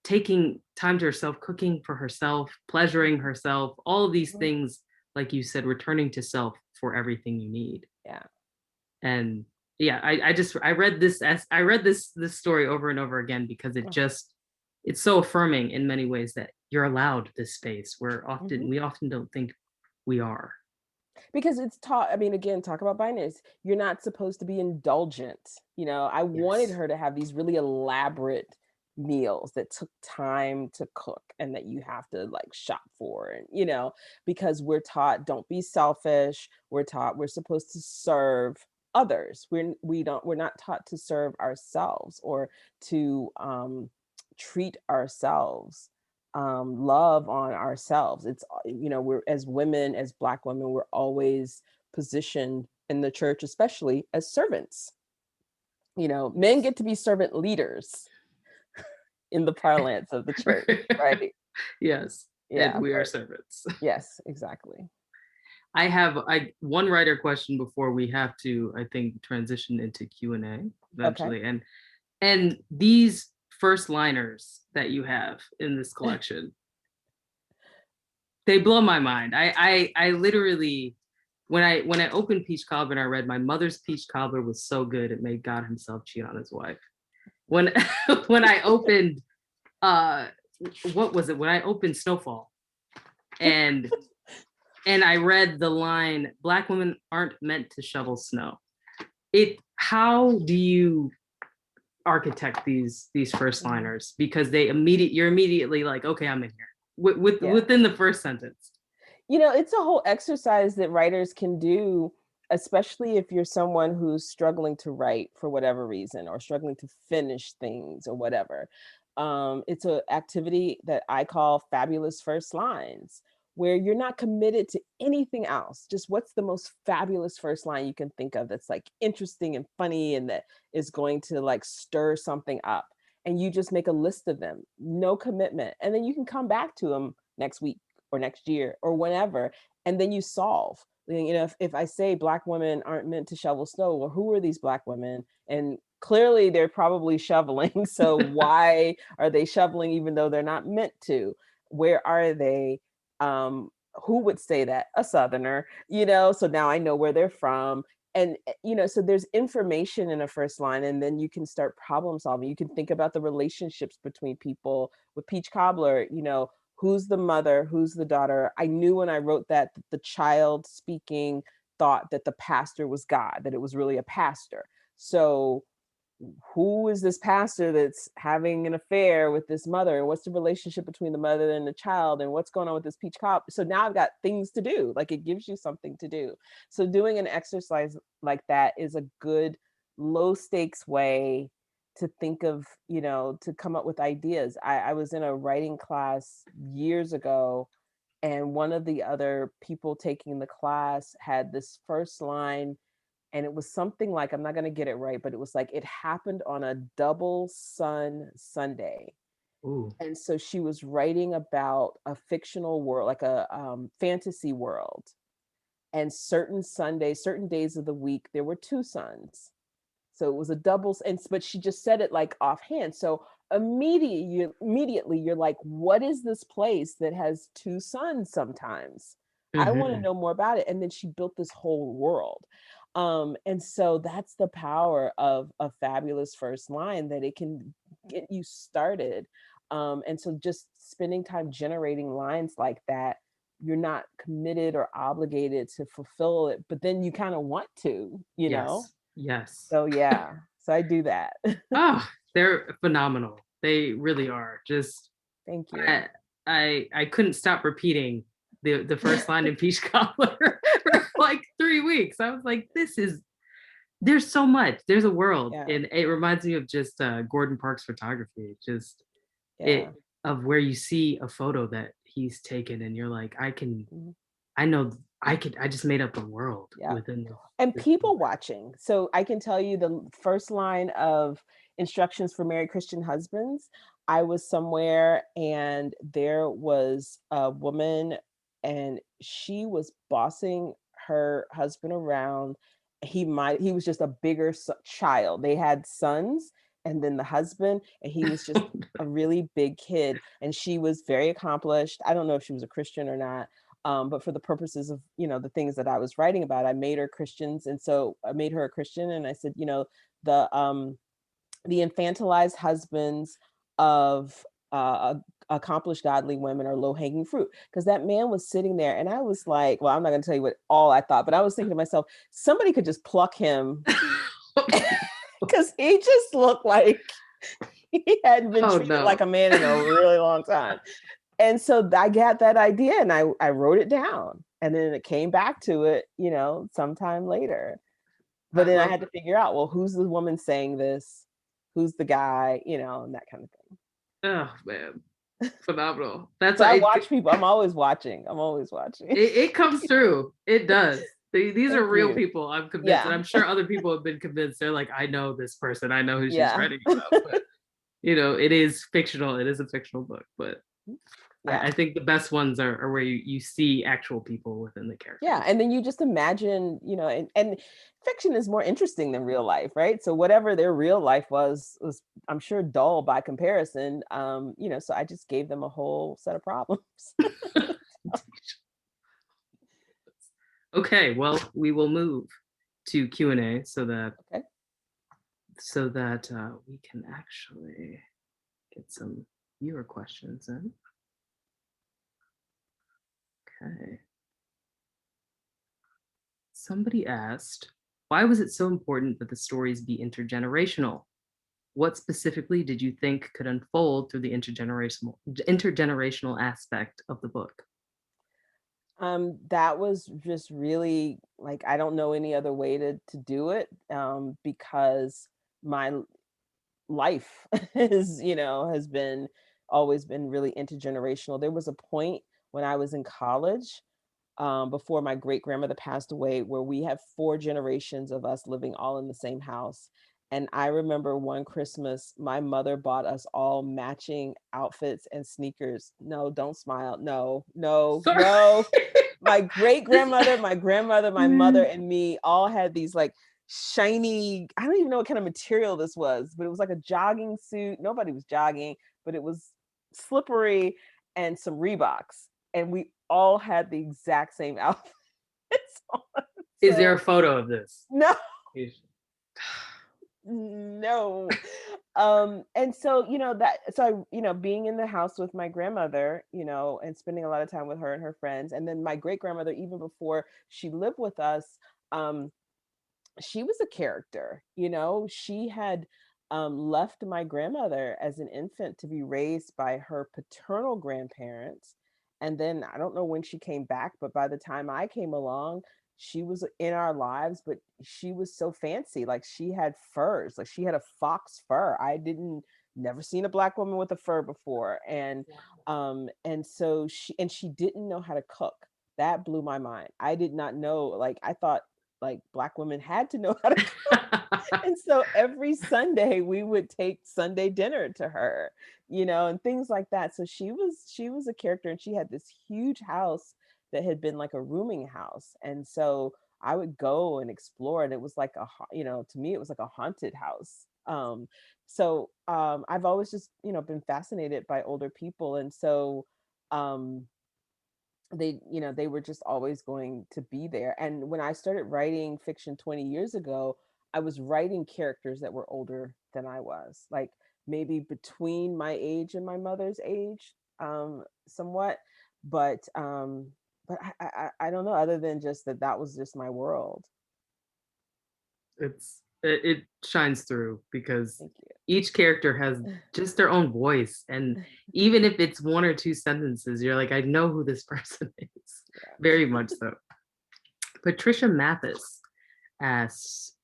taking time to herself, cooking for herself, pleasuring herself, all of these things, like you said, returning to self for everything you need. Yeah. And I read this story over and over again because it's so affirming in many ways that you're allowed this space where we often don't think we are. Because it's taught, again, talk about binaries. You're not supposed to be indulgent. I wanted her to have these really elaborate meals that took time to cook and that you have to like shop for, and because we're taught, don't be selfish. We're taught we're supposed to serve others. We're not taught to serve ourselves or to treat ourselves, love on ourselves. It's, we're, as women, as Black women, we're always positioned in the church, especially as servants. Men get to be servant leaders in the parlance of the church, right? Yes. Yeah, and we are servants. Yes, exactly. I have one writer question before we have to, I think, transition into Q&A eventually. Okay. And these first liners that you have in this collection, they blow my mind. I literally, when I opened Peach Cobbler and I read, my mother's peach cobbler was so good it made God himself cheat on his wife. When I opened, what was it? When I opened Snowfall, and and I read the line, "Black women aren't meant to shovel snow." How do you architect these first liners? Because you're immediately like, okay, I'm in here within the first sentence. It's a whole exercise that writers can do, especially if you're someone who's struggling to write for whatever reason, or struggling to finish things or whatever. It's an activity that I call fabulous first lines, where you're not committed to anything else. Just what's the most fabulous first line you can think of that's like interesting and funny and that is going to like stir something up. And you just make a list of them, no commitment. And then you can come back to them next week or next year or whenever, and then you solve. If I say Black women aren't meant to shovel snow, well, who are these Black women? And clearly they're probably shoveling. So why are they shoveling even though they're not meant to? Where are they? Who would say that? A Southerner, so now I know where they're from. And, so there's information in a first line, and then you can start problem solving. You can think about the relationships between people. With Peach Cobbler, who's the mother, who's the daughter. I knew when I wrote that the child speaking thought that the pastor was God, that it was really a pastor. So who is this pastor that's having an affair with this mother, and what's the relationship between the mother and the child, and what's going on with this Peach Cobbler? So now I've got things to do. Like, it gives you something to do. So doing an exercise like that is a good low stakes way to think of, to come up with ideas. I was in a writing class years ago, and one of the other people taking the class had this first line, and it was something like, I'm not going to get it right, but it was like, it happened on a double sun Sunday. Ooh. And so she was writing about a fictional world, like a fantasy world. And certain Sundays, certain days of the week, there were two suns. So it was a double, but she just said it like offhand. So immediately you're like, what is this place that has two suns sometimes? I want to know more about it. And then she built this whole world. And so that's the power of a fabulous first line, that it can get you started. And so just spending time generating lines like that, you're not committed or obligated to fulfill it, but then you kind of want to, know? Yes. So yeah, so I do that. Oh, they're phenomenal. They really are. Just thank you. I couldn't stop repeating the first line in Peach Cobbler for like 3 weeks. I was like, there's so much. There's a world. Yeah. And it reminds me of just Gordon Parks' photography. Just of where you see a photo that he's taken and you're like, I just made up a world within and people watching. So I can tell you the first line of Instructions for Married Christian Husbands. I was somewhere and there was a woman and she was bossing her husband around. He was just a bigger child. They had sons, and then the husband, and he was just a really big kid. And she was very accomplished. I don't know if she was a Christian or not. But for the purposes of, the things that I was writing about, I made her Christians. And so I made her a Christian. And I said, the infantilized husbands of accomplished godly women are low-hanging fruit. Because that man was sitting there and I was like, well, I'm not going to tell you what all I thought, but I was thinking to myself, somebody could just pluck him because he just looked like he hadn't been treated like a man in a really long time. And so I got that idea and I wrote it down, and then it came back to it, sometime later. But then I had to figure out, well, who's the woman saying this? Who's the guy? And that kind of thing. Oh man, phenomenal. That's so I watch people. I'm always watching. It comes through. It does. These are real people. I'm convinced, and I'm sure other people have been convinced. They're like, I know this person. I know who she's writing about. But, it is fictional. It is a fictional book, but. I think the best ones are where you see actual people within the character. Yeah, and then you just imagine, and fiction is more interesting than real life, right? So whatever their real life was I'm sure dull by comparison. So I just gave them a whole set of problems. Okay, well, we will move to Q&A so that we can actually get some viewer questions in. Okay. Somebody asked, why was it so important that the stories be intergenerational? What specifically did you think could unfold through the intergenerational aspect of the book? That was just really like, I don't know any other way to do it, because my life has been always been really intergenerational. There was a point when I was in college, before my great grandmother passed away, where we have 4 generations of us living all in the same house. And I remember one Christmas, my mother bought us all matching outfits and sneakers. No, don't smile. No, no, Sorry. no. My great grandmother, my grandmother, my mother, and me all had these like shiny, I don't even know what kind of material this was, but it was like a jogging suit. Nobody was jogging, but it was slippery, and some Reeboks. And we all had the exact same outfits on. Is there So a photo of this? no, no. And so, being in the house with my grandmother, and spending a lot of time with her and her friends, and then my great grandmother, even before she lived with us, um, she was a character. She had left my grandmother as an infant to be raised by her paternal grandparents. And then I don't know when she came back, but by the time I came along, she was in our lives, but she was so fancy. Like, she had furs, like she had a fox fur. I didn't never seen a Black woman with a fur before. And so she didn't know how to cook. That blew my mind. I did not know, like, I thought like Black women had to know how to cook. And so every Sunday we would take Sunday dinner to her, and things like that. So she was a character, and she had this huge house that had been like a rooming house. And so I would go and explore, and it was like to me it was like a haunted house. I've always just, been fascinated by older people. And so um they were just always going to be there. And when I started writing fiction 20 years ago, I was writing characters that were older than I was, like maybe between my age and my mother's age, somewhat. But I don't know, other than just that was just my world. It shines through because Thank you. each character has just their own voice, and even if it's 1 or 2 sentences, you're like, I know who this person is. Yeah. Very much so. Patricia Mathis asks,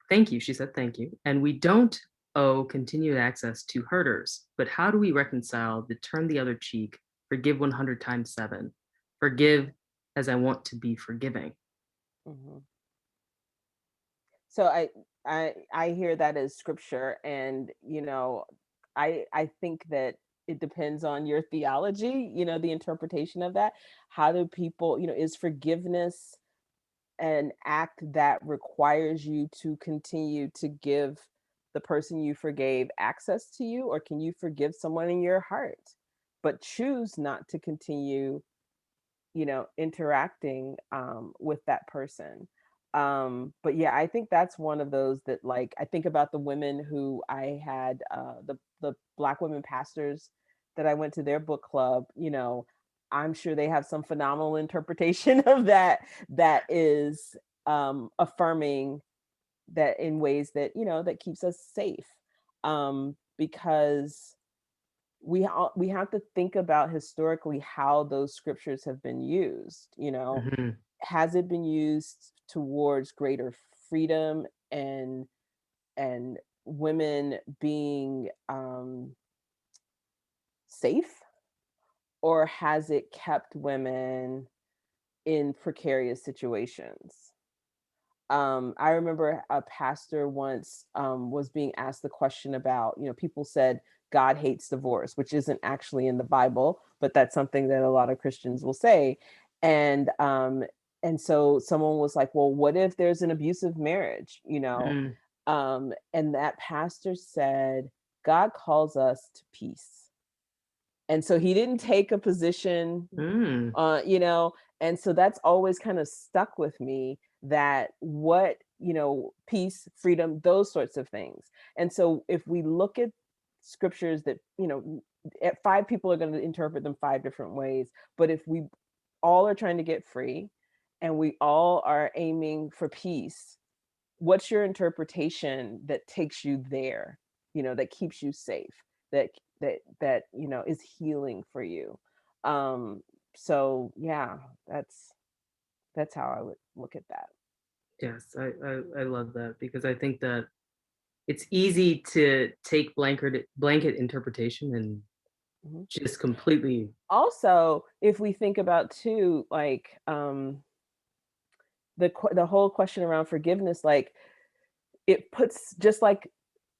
thank you. She said thank you. And we don't owe continued access to herders, but how do we reconcile the turn the other cheek, forgive 100 times 7, forgive as I want to be forgiving? Mhm. So I hear that as scripture, and I think that it depends on your theology, the interpretation of that. How do people, is forgiveness an act that requires you to continue to give the person you forgave access to you, or can you forgive someone in your heart but choose not to continue, interacting with that person? But yeah, I think that's one of those that, like, I think about the women who I had, the Black women pastors that I went to their book club. I'm sure they have some phenomenal interpretation of that is affirming that in ways that, that keeps us safe. Because we have to think about historically how those scriptures have been used. Mhm. Has it been used towards greater freedom and women being safe, or has it kept women in precarious situations? I remember a pastor once was being asked the question about, people said God hates divorce, which isn't actually in the Bible, but that's something that a lot of Christians will say. And so someone was like, well, what if there's an abusive marriage, Mm. And that pastor said, God calls us to peace. And so he didn't take a position, Mm. and so that's always kind of stuck with me, that what, peace, freedom, those sorts of things. And so if we look at scriptures that, 5 people are going to interpret them 5 different ways, but if we all are trying to get free, and we all are aiming for peace, what's your interpretation that takes you there, that keeps you safe, that is healing for you? So yeah, that's how I would look at that. Yes, I love that, because I think that it's easy to take blanket interpretation and just completely. Also, if we think about too, like the whole question around forgiveness, like it puts, just like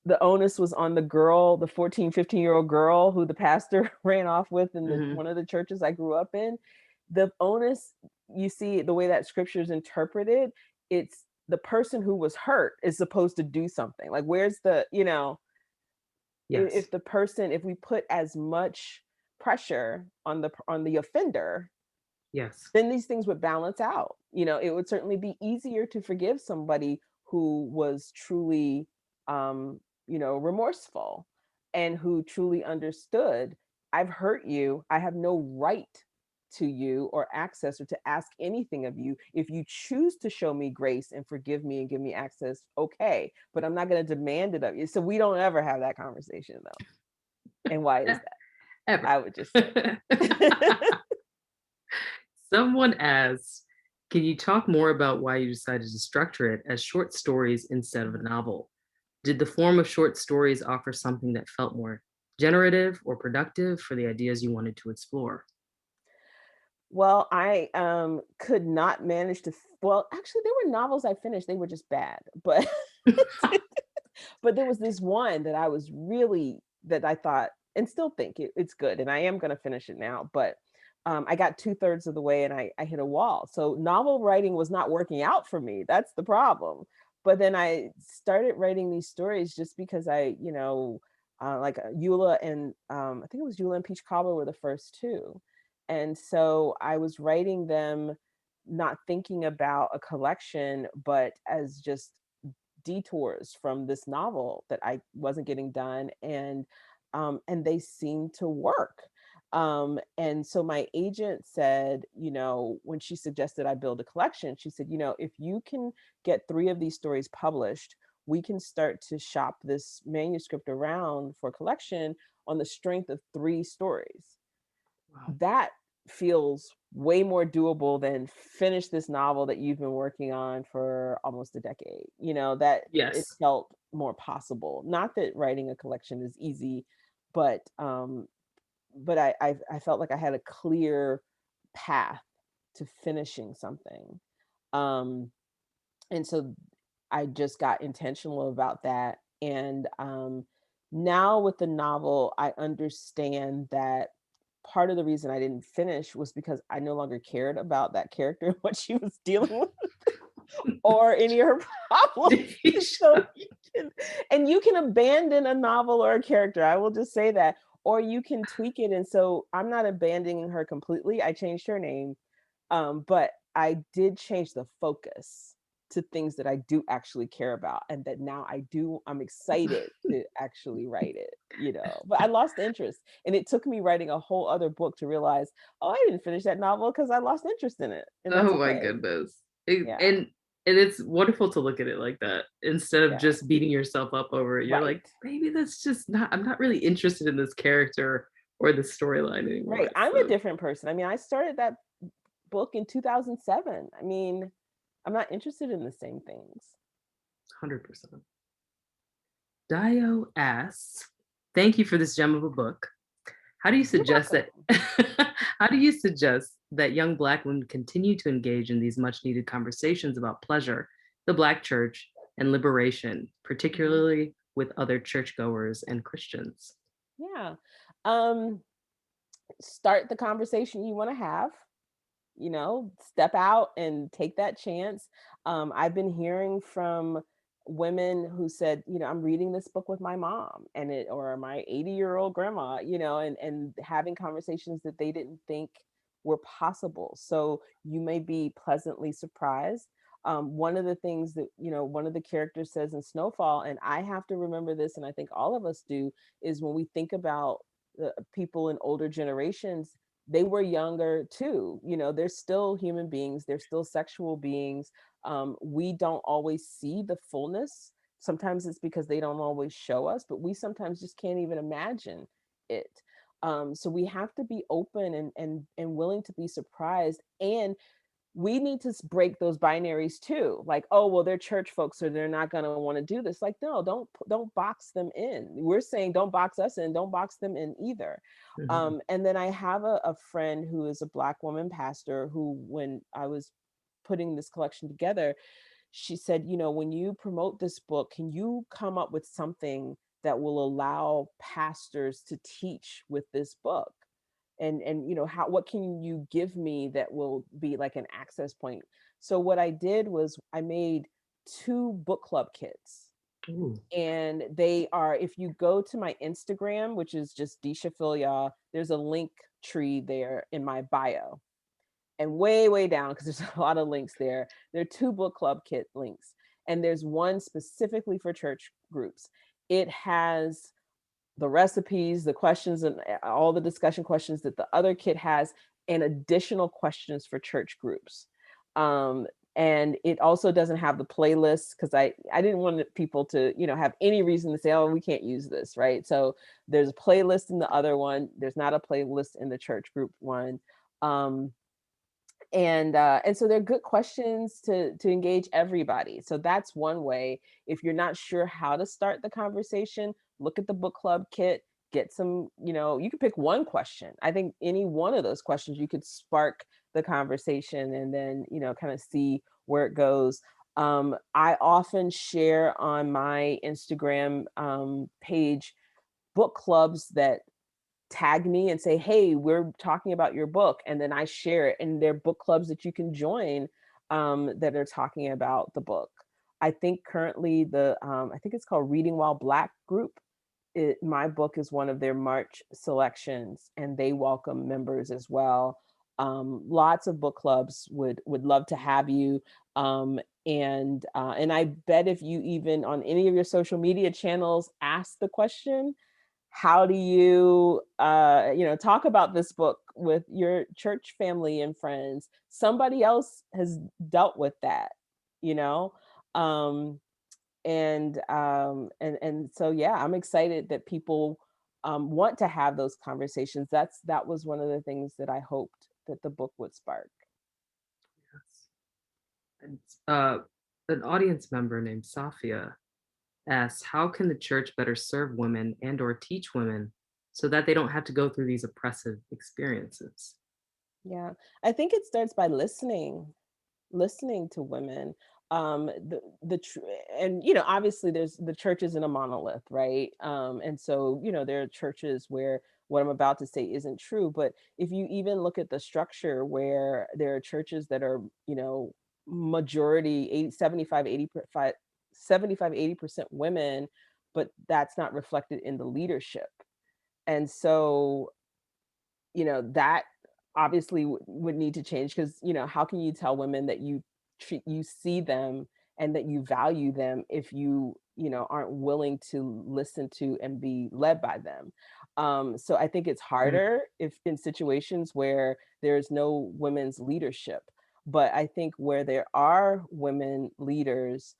the onus was on the girl, the 14, 15-year-old girl who the pastor ran off with in one of the churches I grew up in. The onus, you see, the way that scripture is interpreted, it's the person who was hurt is supposed to do something. Like, where's the, Yes. if we put as much pressure on the offender, Yes. then these things would balance out. It would certainly be easier to forgive somebody who was truly remorseful and who truly understood, I've hurt you, I have no right to you or access or to ask anything of you. If you choose to show me grace and forgive me and give me access, okay, but I'm not going to demand it of you. So we don't ever have that conversation, though. And why is that? Ever. I would just say. Someone asks, can you talk more about why you decided to structure it as short stories instead of a novel? Did the form of short stories offer something that felt more generative or productive for the ideas you wanted to explore? Well, I could not manage to. Well, actually, there were novels I finished. They were just bad, but but there was this one that I was really, that I thought and still think it's good, and I am going to finish it now. But I got 2/3 of the way and I hit a wall. So novel writing was not working out for me. That's the problem. But then I started writing these stories just because like Eula and I think it was Eula and Peach Cobbler were the first two. And so I was writing them not thinking about a collection, but as just detours from this novel that I wasn't getting done, and they seemed to work. And so my agent said, when she suggested I build a collection, she said, if you can get 3 of these stories published, we can start to shop this manuscript around for collection on the strength of 3 stories. Wow. That feels way more doable than finish this novel that you've been working on for almost a decade. That Yes. It felt more possible. Not that writing a collection is easy, but I felt like I had a clear path to finishing something. And so I just got intentional about that. And now with the novel, I understand that part of the reason I didn't finish was because I no longer cared about that character and what she was dealing with or any of her problems. So you can abandon a novel or a character. I will just say that. Or you can tweak it. And so I'm not abandoning her completely. I changed her name. But I did change the focus to things that I do actually care about, and that now I'm excited to actually write it, but I lost interest, and it took me writing a whole other book to realize, oh, I didn't finish that novel because I lost interest in it. And that's Oh my okay. goodness. Yeah. And it's wonderful to look at it like that instead of just beating yourself up over it. You're like, maybe that's just I'm not really interested in this character or the storyline anymore. Right. I'm a different person. I mean, I started that book in 2007. I mean, I'm not interested in the same things. 100%. Dio asks, thank you for this gem of a book. How do you suggest that young Black women continue to engage in these much needed conversations about pleasure, the Black church, and liberation, particularly with other churchgoers and Christians? Yeah. Start the conversation you want to have. Step out and take that chance. I've been hearing from women who said, I'm reading this book with my mom or my 80-year-old grandma, and having conversations that they didn't think were possible. So you may be pleasantly surprised. One of the things that, one of the characters says in Snowfall, and I have to remember this, and I think all of us do, is when we think about the people in older generations, they were younger too. You know, they're still human beings, they're still sexual beings. We don't always see the fullness. Sometimes it's because they don't always show us, but we sometimes just can't even imagine it. So we have to be open and willing to be surprised. And we need to break those binaries too. Like, oh, well, they're church folks, so they're not going to want to do this. Like, no, don't box them in. We're saying don't box us in, don't box them in either. And then I have a friend who is a Black woman pastor who, when I was putting this collection together, she said, you know, when you promote this book, can you come up with something that will allow pastors to teach with this book? And you know, what can you give me that will be like an access point? So what I did was I made 2 book club kits. Ooh. And they are, if you go to my Instagram, which is just Deesha Philyaw, there's a link tree there in my bio. And way down, because there's a lot of links there, there are 2 book club kit links. And there's one specifically for church groups. It has the recipes, the questions, and all the discussion questions that the other kit has, and additional questions for church groups. And it also doesn't have the playlist, because I didn't want people to, you know, have any reason to say, oh, we can't use this, right? So there's a playlist in the other one. There's not a playlist in the church group one. And so they're good questions to engage everybody. So that's one way. If you're not sure how to start the conversation, look at the book club kit, get some, you know, you can pick one question. I think any one of those questions, you could spark the conversation and then, you know, kind of see where it goes. I often share on my Instagram page book clubs that tag me and say, hey, we're talking about your book. And then I share it, and there are book clubs that you can join that are talking about the book. I think currently I think it's called Reading While Black group. My book is one of their March selections, and they welcome members as well. Lots of book clubs would love to have you. And I bet if you even on any of your social media channels ask the question, how do you, you know, talk about this book with your church family and friends? Somebody else has dealt with that, you know? And so, yeah, I'm excited that people want to have those conversations. That was one of the things that I hoped that the book would spark. Yes. And an audience member named Safia asks, how can the church better serve women and or teach women so that they don't have to go through these oppressive experiences? Yeah, I think it starts by listening to women. And you know, obviously the church isn't a monolith, right? And so, you know, there are churches where what I'm about to say isn't true, but if you even look at the structure where there are churches that are, you know, majority 75-80% women, but that's not reflected in the leadership. And so, you know, that obviously would need to change, because, you know, how can you tell women that you see them and that you value them if you know, aren't willing to listen to and be led by them? So I think it's harder if in situations where there's no women's leadership. But I think where there are women leaders,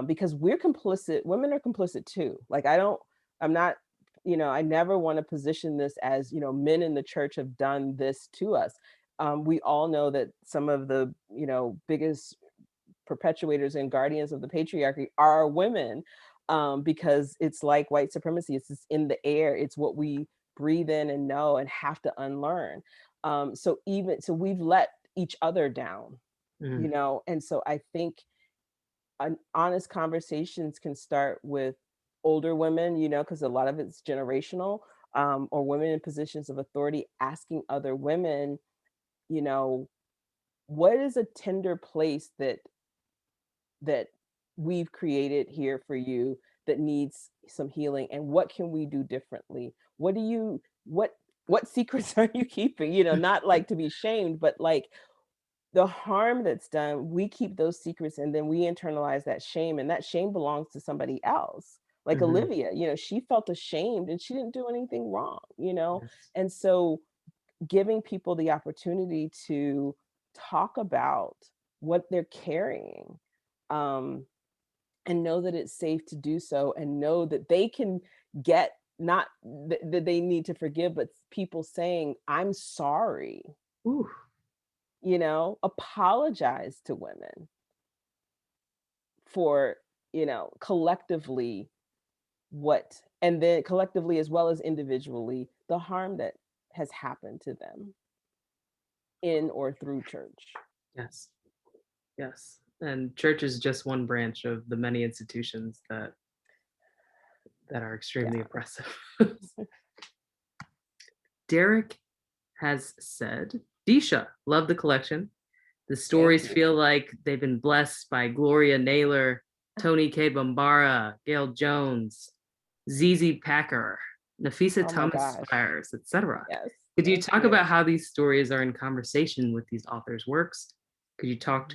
because we're complicit, women are complicit too. Like I'm not, you know, I never want to position this as, you know, men in the church have done this to us. We all know that some of the, you know, biggest perpetuators and guardians of the patriarchy are women, because it's like white supremacy. It's just in the air. It's what we breathe in and know and have to unlearn. So we've let each other down, you know, and so I think honest conversations can start with older women, you know, because a lot of it's generational, or women in positions of authority asking other women, you know, what is a tender place that we've created here for you that needs some healing, and what can we do differently? What secrets are you keeping? You know, not like to be shamed, but like the harm that's done, we keep those secrets and then we internalize that shame, and that shame belongs to somebody else. Like Olivia, you know, she felt ashamed and she didn't do anything wrong, you know? Yes. And so giving people the opportunity to talk about what they're carrying, and know that it's safe to do so, and know that they can get, not that they need to forgive, but people saying, I'm sorry. Ooh. Apologize to women for, collectively and then collectively as well as individually, the harm that has happened to them in or through church. Yes. Yes. And church is just one branch of the many institutions that are extremely oppressive. Derek has said, Deesha, love the collection. The stories feel like they've been blessed by Gloria Naylor, Toni K. Bambara, Gail Jones, ZZ Packer, Nafisa Thomas Spires, etc. Yes. Could you talk about how these stories are in conversation with these authors' works? Could you talk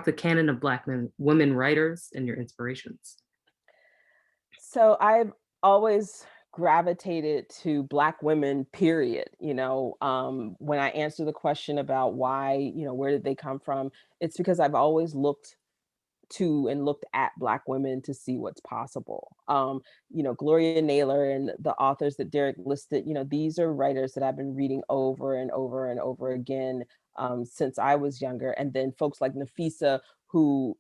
the canon of Black women writers and your inspirations? So I've always gravitated to Black women, period. When I answer the question about why, where did they come from, it's because I've always looked to and looked at Black women to see what's possible. Gloria Naylor and the authors that Derek listed, these are writers that I've been reading over and over and over again since I was younger. And then folks like Nafisa, who,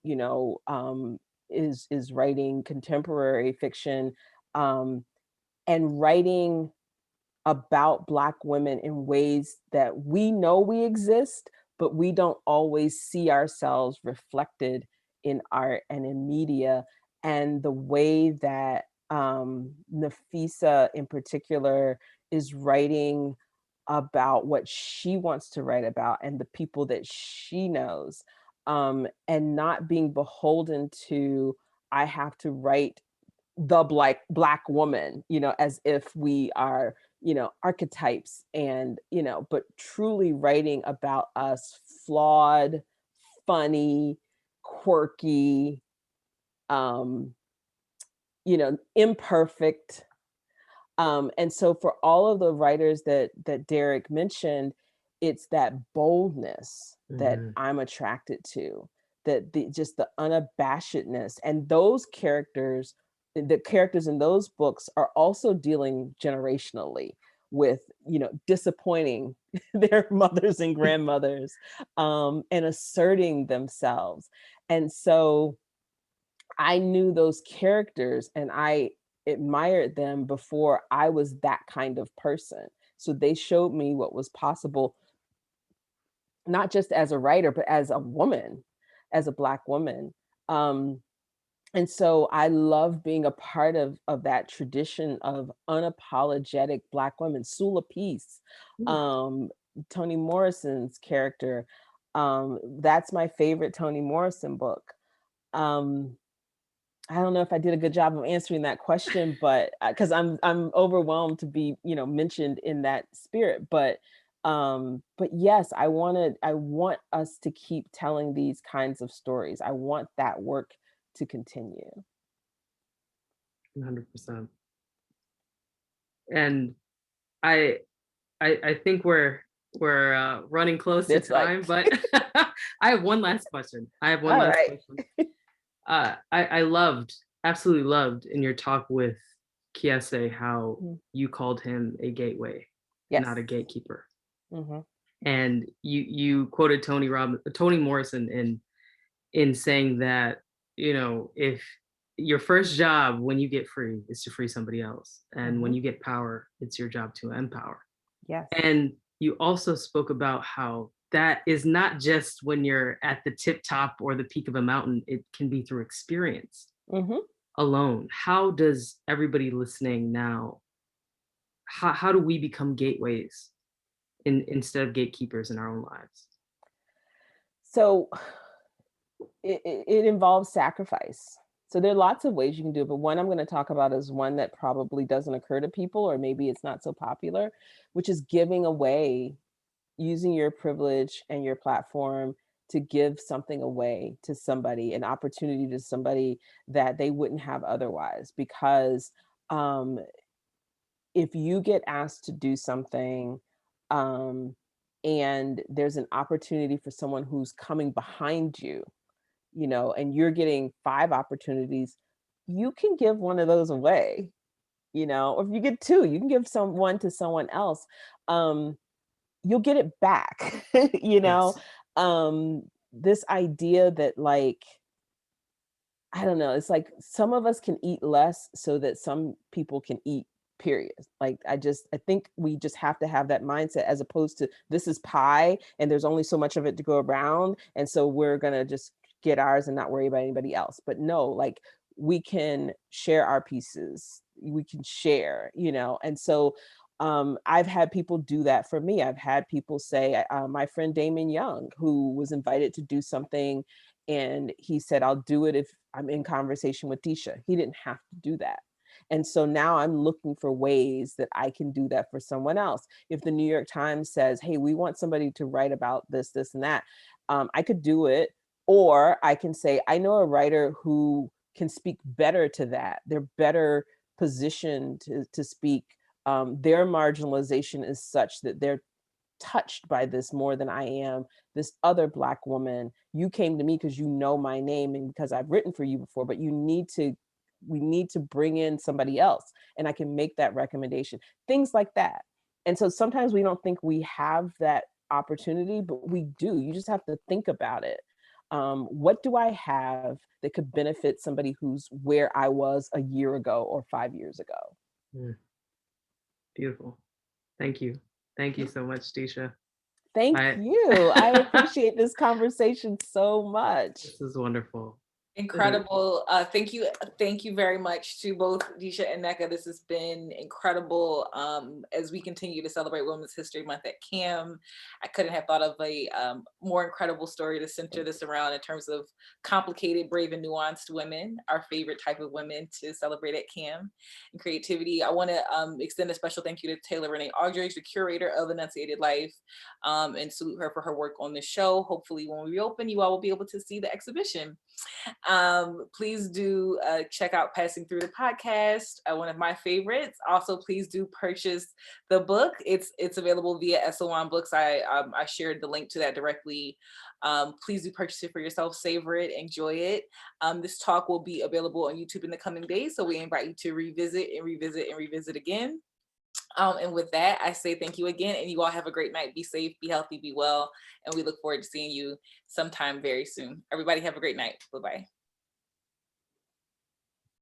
is writing contemporary fiction, and writing about Black women in ways that we know we exist, but we don't always see ourselves reflected in art and in media. And the way that Nafisa in particular is writing about what she wants to write about and the people that she knows, and not being beholden to, I have to write the Black woman, as if we are, archetypes, and, but truly writing about us flawed, funny, quirky, imperfect. And so for all of the writers that Derek mentioned, it's that boldness that I'm attracted to, that just the unabashedness, and those characters, the characters in those books are also dealing generationally with, disappointing their mothers and grandmothers, and asserting themselves. And so I knew those characters and I admired them before I was that kind of person. So they showed me what was possible, not just as a writer, but as a woman, as a Black woman. And so I love being a part of that tradition of unapologetic Black women. Sula Peace, Toni Morrison's character. That's my favorite Toni Morrison book. I don't know if I did a good job of answering that question, but because I'm overwhelmed to be, mentioned in that spirit. But yes, I want us to keep telling these kinds of stories. I want that work to continue. 100%. And I think we're running close to time, but I have one last question. Question. I absolutely loved in your talk with Kiese how you called him a gateway, not a gatekeeper. And you quoted Toni Morrison in saying that, if your first job when you get free is to free somebody else, and when you get power, it's your job to empower. Yes. And you also spoke about how that is not just when you're at the tip top or the peak of a mountain, it can be through experience alone. How does everybody listening now, how do we become gateways instead of gatekeepers in our own lives? So it involves sacrifice. So there are lots of ways you can do it, but one I'm going to talk about is one that probably doesn't occur to people, or maybe it's not so popular, which is giving away, using your privilege and your platform to give something away to somebody, an opportunity to somebody that they wouldn't have otherwise. Because if you get asked to do something, and there's an opportunity for someone who's coming behind you, and you're getting 5 opportunities, you can give one of those away, or if you get 2, you can give one to someone else. You'll get it back, Yes. This idea that, like, I don't know, it's like some of us can eat less so that some people can eat, period. Like, I think we just have to have that mindset, as opposed to this is pie and there's only so much of it to go around. And so we're going to just get ours and not worry about anybody else. But no, like, we can share our pieces. We can share, and so I've had people do that for me. I've had people say, my friend Damon Young, who was invited to do something, and he said, I'll do it if I'm in conversation with Deesha. He didn't have to do that. And so now I'm looking for ways that I can do that for someone else. If the New York Times says, hey, we want somebody to write about this, this, and that, I could do it. Or I can say, I know a writer who can speak better to that. They're better positioned to speak. Their marginalization is such that they're touched by this more than I am. This other Black woman, you came to me because you know my name and because I've written for you before, but we need to bring in somebody else, and I can make that recommendation, things like that. And so sometimes we don't think we have that opportunity, but we do. You just have to think about it. What do I have that could benefit somebody who's where I was a year ago or 5 years ago? Mm. Beautiful. Thank you. Thank you so much, Deesha. Thank you. I appreciate this conversation so much. This is wonderful. Incredible. Thank you very much to both Deesha and Nneka. This has been incredible. As we continue to celebrate Women's History Month at CAAM, I couldn't have thought of a more incredible story to center this around in terms of complicated, brave, and nuanced women, our favorite type of women to celebrate at CAAM, and creativity. I want to extend a special thank you to Taylor Renee Aldridge, the curator of Enunciated Life, and salute her for her work on the show. Hopefully when we reopen, you all will be able to see the exhibition. Please do check out Passing Through the Podcast, one of my favorites. Also, please do purchase the book. It's available via SO1 Books. I shared the link to that directly. Please do purchase it for yourself, savor it, enjoy it. This talk will be available on YouTube in the coming days, so we invite you to revisit and revisit and revisit again. And with that, I say thank you again, and you all have a great night. Be safe, be healthy, be well, and we look forward to seeing you sometime very soon. Everybody have a great night. Bye-bye.